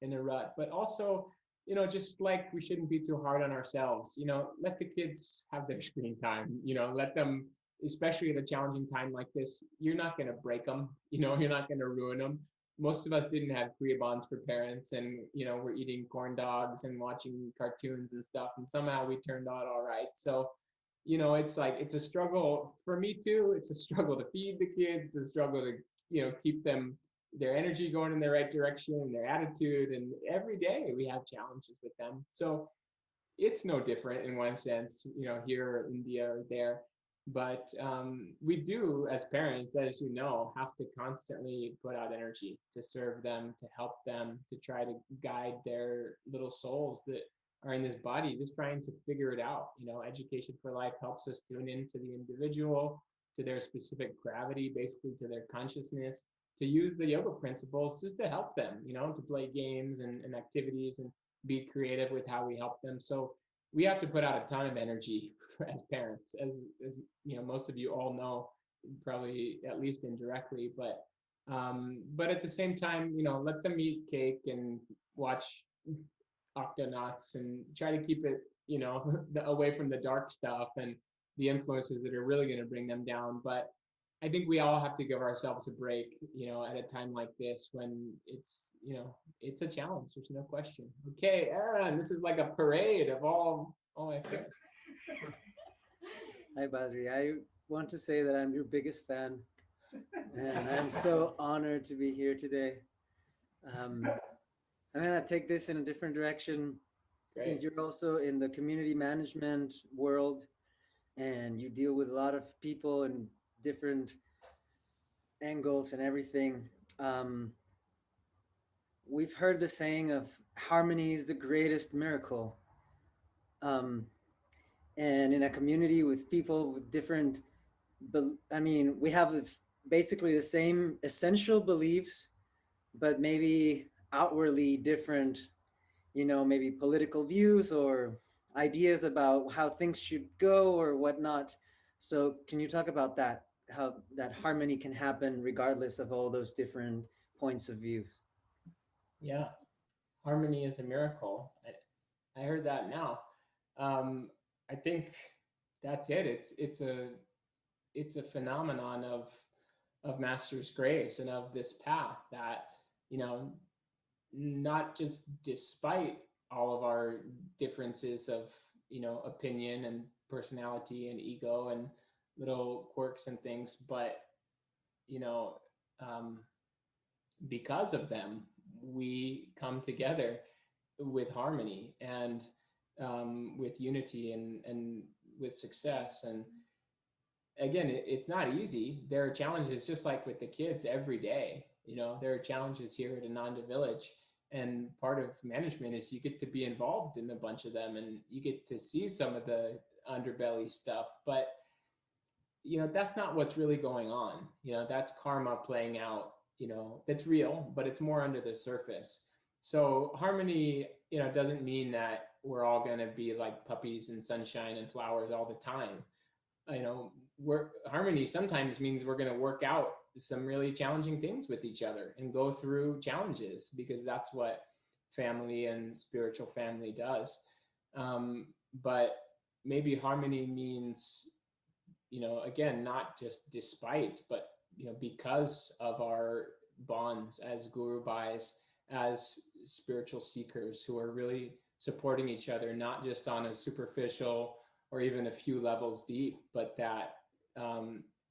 in a rut. But also, you know, just like we shouldn't be too hard on ourselves, you know, let the kids have their screen time, you know, let them, especially at a challenging time like this, you're not going to break them, you know, you're not going to ruin them. Most of us didn't have Kriya bonds for parents, and, you know, we're eating corn dogs and watching cartoons and stuff, and somehow we turned out all right. So, you know, it's like, it's a struggle for me too. It's a struggle to feed the kids. It's a struggle to, you know, keep them, their energy going in the right direction and their attitude. And every day we have challenges with them. So it's no different in one sense, you know, here or India or there. But we do, as parents, as you know, have to constantly put out energy to serve them, to help them, to try to guide their little souls that are in this body, just trying to figure it out. You know, Education for Life helps us tune into the individual, to their specific gravity, basically to their consciousness, to use the yoga principles just to help them, you know, to play games and activities and be creative with how we help them. So we have to put out a ton of energy as parents, as you know, most of you all know, probably at least indirectly, but But at the same time, let them eat cake and watch Octonauts and try to keep it, away from the dark stuff and the influences that are really going to bring them down. But I think we all have to give ourselves a break, at a time like this when it's a challenge. There's no question. Okay, Aaron, this is like a parade of all my favorites. Hi, Badri. I want to say that I'm your biggest fan, and I'm so honored to be here today. I'm going to take this in a different direction. Great. Since you're also in the community management world and you deal with a lot of people and different angles and everything. We've heard the saying of harmony is the greatest miracle. And in a community with people with different, we have basically the same essential beliefs, but maybe outwardly different, maybe political views or ideas about how things should go or whatnot. So can you talk about that, how that harmony can happen regardless of all those different points of view? Yeah, harmony is a miracle. I heard that now. I think that's it. It's a phenomenon of Master's grace and of this path that, not just despite all of our differences of, opinion and personality and ego and little quirks and things, but, because of them, we come together with harmony and with unity and with success. And again, it's not easy. There are challenges, just like with the kids every day. There are challenges here at Ananda Village, and part of management is you get to be involved in a bunch of them and you get to see some of the underbelly stuff. But that's not what's really going on. That's karma playing out. That's real, but it's more under the surface. So harmony, doesn't mean that we're all going to be like puppies and sunshine and flowers all the time. Harmony sometimes means we're going to work out some really challenging things with each other and go through challenges, because that's what family and spiritual family does. But maybe harmony means, again, not just despite, but because of our bonds as Guru Bhais, as spiritual seekers who are really supporting each other, not just on a superficial or even a few levels deep, but that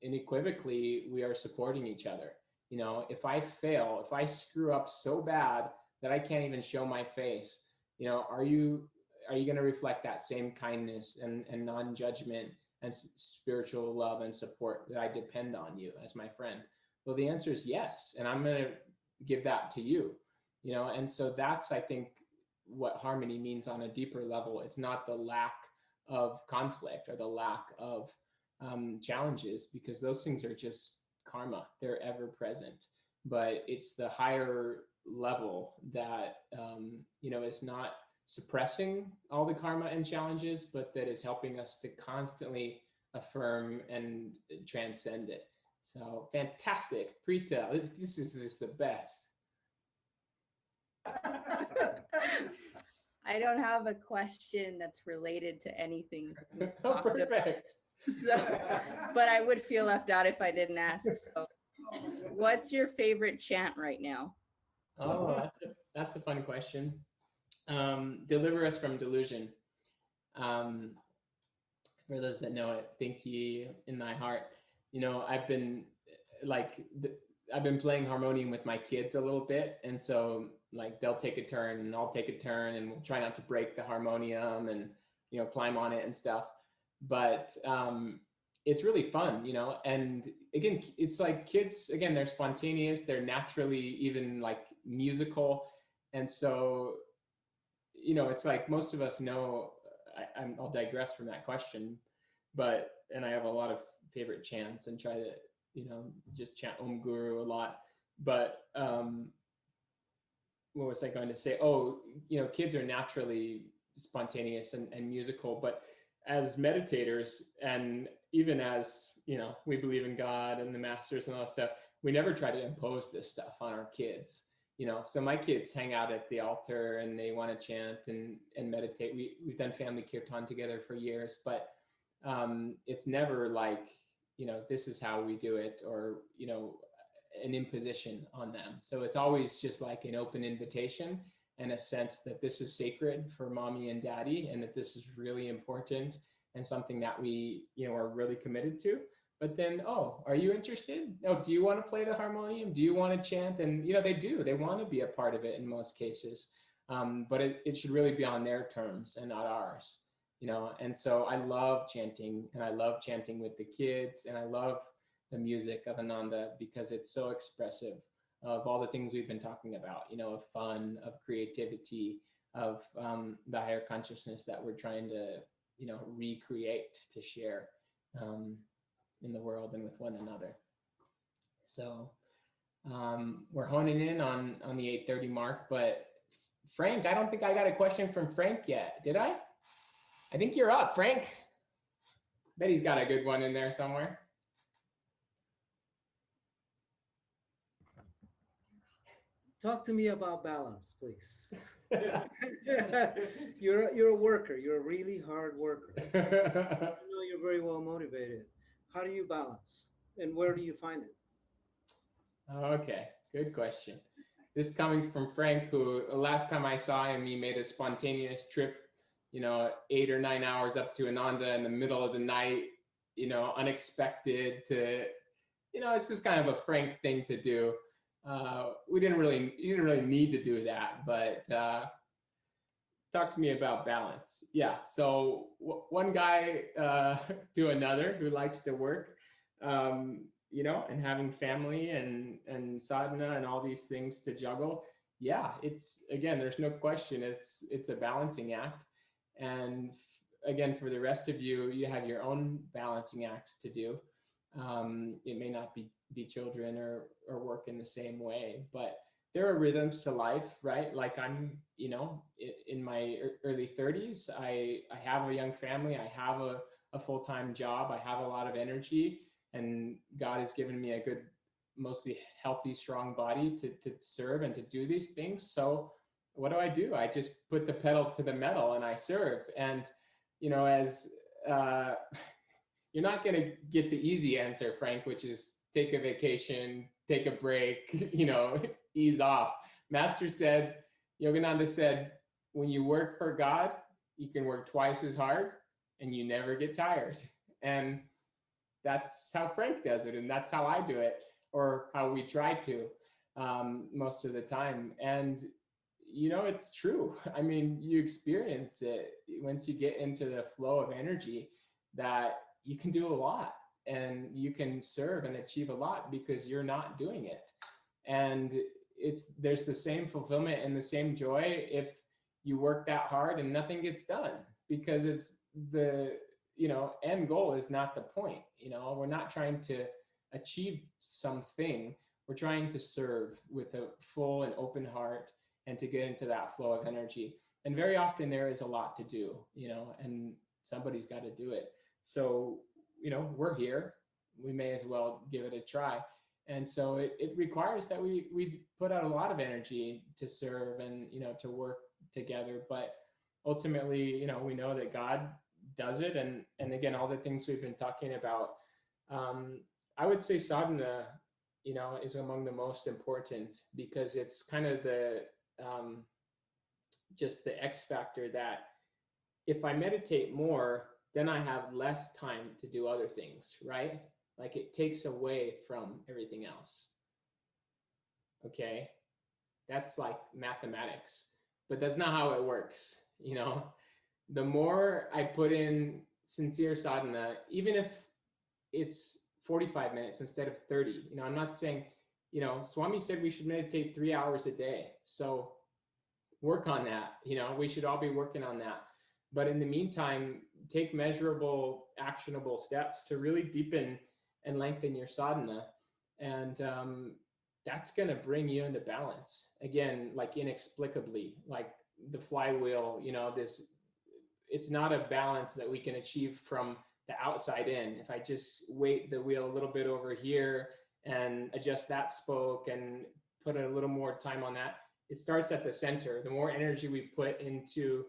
unequivocally we are supporting each other. If I fail, if I screw up so bad that I can't even show my face, are you going to reflect that same kindness and non-judgment and spiritual love and support that I depend on you as my friend? Well, the answer is yes. And I'm going to give that to you, and so that's, I think, what harmony means on a deeper level. It's not the lack of conflict or the lack of challenges, because those things are just karma. They're ever present. But it's the higher level that, is not suppressing all the karma and challenges, but that is helping us to constantly affirm and transcend it. So fantastic, Preeta. This is just the best. I don't have a question that's related to anything we've Oh, talked about. perfect. So, but I would feel left out if I didn't ask. So, what's your favorite chant right now? Oh, that's a fun question. Deliver us from delusion. For those that know it, think ye in thy heart. I've been playing harmonium with my kids a little bit, and so they'll take a turn and I'll take a turn, and we'll try not to break the harmonium and climb on it and stuff. But it's really fun, and again, it's like kids, again, they're spontaneous, they're naturally even musical. And so, it's like most of us know, I'll digress from that question, and I have a lot of favorite chants and try to, just chant Om Guru a lot. But what was I going to say? Oh, kids are naturally spontaneous and musical, but as meditators, and even as, we believe in God and the masters and all that stuff, we never try to impose this stuff on our kids. So my kids hang out at the altar and they want to chant and meditate. We've done family kirtan together for years, but it's never like, this is how we do it, or, an imposition on them. So it's always just like an open invitation and a sense that this is sacred for mommy and daddy, and that this is really important and something that we, are really committed to. But then, oh, are you interested? Oh, do you want to play the harmonium? Do you want to chant? And, they do. They want to be a part of it in most cases. But it should really be on their terms and not ours, And so I love chanting, and I love chanting with the kids, and I love the music of Ananda because it's so expressive of all the things we've been talking about, of fun, of creativity, of the higher consciousness that we're trying to, recreate, to share in the world and with one another. So we're honing in on the 8:30 mark, but Frank, I don't think I got a question from Frank yet. Did I? I think you're up, Frank. Bet he's got a good one in there somewhere. Talk to me about balance, please. You're a worker. You're a really hard worker. I know you're very well motivated. How do you balance, and where do you find it? Okay, good question. This is coming from Frank, who last time I saw him, he made a spontaneous trip, 8 or 9 hours up to Ananda in the middle of the night, unexpected to, it's just kind of a Frank thing to do. You didn't really need to do that, but talk to me about balance. Yeah, so one guy to another who likes to work, and having family and sadhana and all these things to juggle. Yeah, it's, again, there's no question, it's a balancing act. And again, for the rest of you, you have your own balancing acts to do. It may not be children or work in the same way, but there are rhythms to life, right? Like I'm, in my early 30s, I have a young family, I have a full-time job, I have a lot of energy, and God has given me a good, mostly healthy, strong body to serve and to do these things. So what do? I just put the pedal to the metal and I serve. And, as you're not going to get the easy answer, Frank, which is take a vacation, take a break, ease off. Master said, Yogananda said, when you work for God, you can work twice as hard and you never get tired. And that's how Frank does it. And that's how I do it, or how we try to most of the time. And, it's true. I mean, you experience it once you get into the flow of energy, that you can do a lot and you can serve and achieve a lot because you're not doing it. And there's the same fulfillment and the same joy if you work that hard and nothing gets done, because it's the, end goal is not the point. We're not trying to achieve something. We're trying to serve with a full and open heart and to get into that flow of energy. And very often there is a lot to do, and somebody's got to do it. So, we're here, we may as well give it a try. And so it requires that we put out a lot of energy to serve and, to work together. But ultimately, we know that God does it. And again, all the things we've been talking about, I would say sadhana, is among the most important, because it's kind of the, just the X factor that if I meditate more, then I have less time to do other things, right? Like it takes away from everything else. Okay, that's like mathematics, but that's not how it works. The more I put in sincere sadhana, even if it's 45 minutes instead of 30, I'm not saying, Swami said we should meditate 3 hours a day. So work on that. We should all be working on that. But in the meantime, take measurable, actionable steps to really deepen and lengthen your sadhana. And that's going to bring you into balance. Again, like inexplicably, like the flywheel, it's not a balance that we can achieve from the outside in. If I just weight the wheel a little bit over here and adjust that spoke and put a little more time on that. It starts at the center. The more energy we put into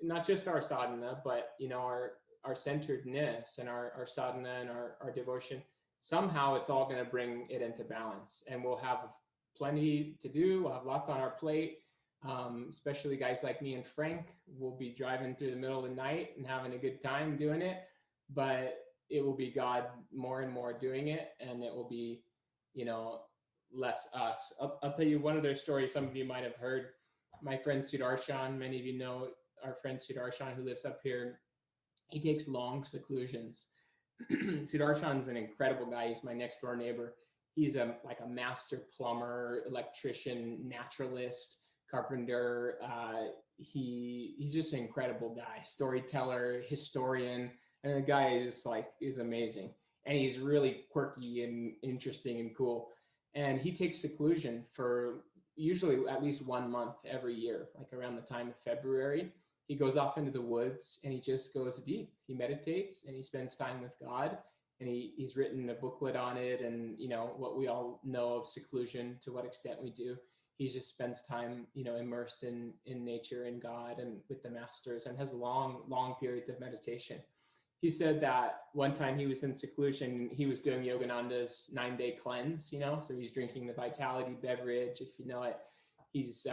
not just our sadhana, but our centeredness and our sadhana and our devotion, somehow it's all going to bring it into balance, and we'll have plenty to do. We'll have lots on our plate. Especially guys like me and Frank will be driving through the middle of the night and having a good time doing it, but it will be God more and more doing it, and it will be, less us. I'll tell you one of their stories some of you might have heard. My friend Sudarshan, many of you know our friend Sudarshan who lives up here. He takes long seclusions. Sudarshan's an incredible guy. He's my next door neighbor. He's like a master plumber, electrician, naturalist, carpenter. He's just an incredible guy, storyteller, historian, and the guy is amazing. And he's really quirky and interesting and cool. And he takes seclusion for usually at least 1 month every year, like around the time of February. He goes off into the woods and he just goes deep. He meditates and he spends time with God. And he's written a booklet on it, and what we all know of seclusion, to what extent we do. He just spends time, immersed in nature and God and with the masters, and has long periods of meditation. He said that one time he was in seclusion, he was doing Yogananda's 9-day cleanse, so he's drinking the vitality beverage, if you know it. He's,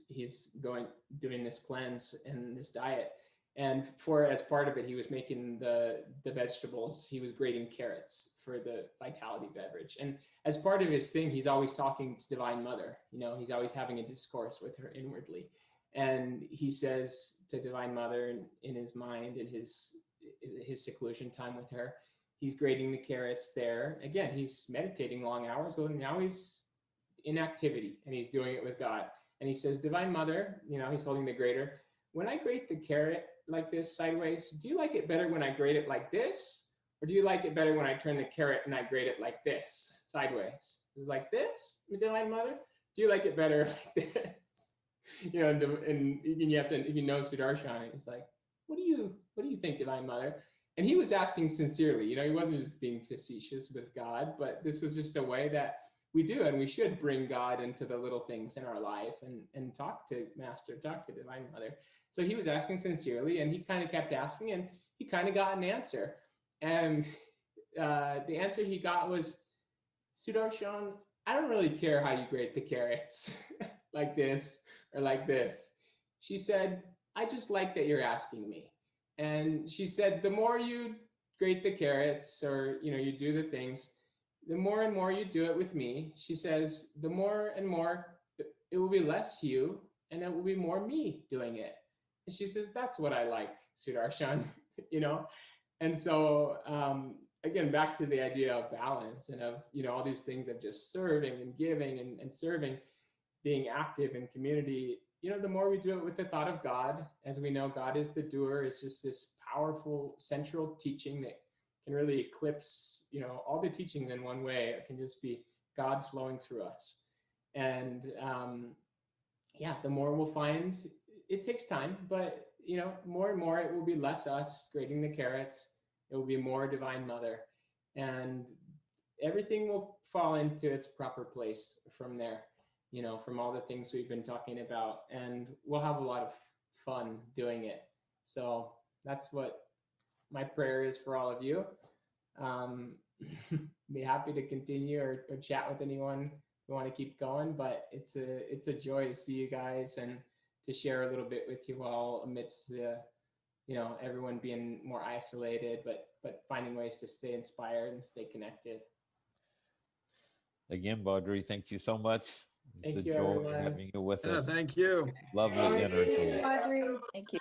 he's doing this cleanse and this diet. And as part of it, he was making the vegetables. He was grating carrots for the vitality beverage. And as part of his thing, he's always talking to Divine Mother. He's always having a discourse with her inwardly. And he says to Divine Mother in his mind, in his seclusion time with her, he's grating the carrots there. Again, he's meditating long hours. So now he's in activity and he's doing it with God. And he says, Divine Mother, he's holding the grater. When I grate the carrot like this sideways, do you like it better when I grate it like this? Or do you like it better when I turn the carrot and I grate it like this, sideways? It's like this, Divine Mother? Do you like it better like this? And you have to, if you know Sudarshan, he's like, what do you think, Divine Mother? And he was asking sincerely, he wasn't just being facetious with God, but this was just a way that we do, and we should bring God into the little things in our life and talk to Master, talk to Divine Mother. So he was asking sincerely, and he kind of kept asking, and he kind of got an answer. And the answer he got was, Sudarshan, I don't really care how you grate the carrots, like this or like this. She said, I just like that you're asking me. And she said, the more you grate the carrots, or you do the things, the more and more you do it with me, she says, the more and more it will be less you, and it will be more me doing it. And she says, that's what I like, Sudarshan, And so, again, back to the idea of balance and of, all these things of just serving and giving and serving, being active in community, the more we do it with the thought of God, as we know, God is the doer. It's just this powerful central teaching that can really eclipse, all the teachings in one way. It can just be God flowing through us. And the more we'll find, it takes time, but more and more it will be less us grating the carrots. It will be more Divine Mother, and everything will fall into its proper place from there, from all the things we've been talking about, and we'll have a lot of fun doing it. So that's what my prayer is for all of you. Be happy to continue or chat with anyone who want to keep going, but it's a joy to see you guys and to share a little bit with you all amidst the, everyone being more isolated, but finding ways to stay inspired and stay connected. Again, Badri, thank you so much. It's Thank a you, joy everyone. having you with us. Thank you. Love the energy. Badri. Thank you.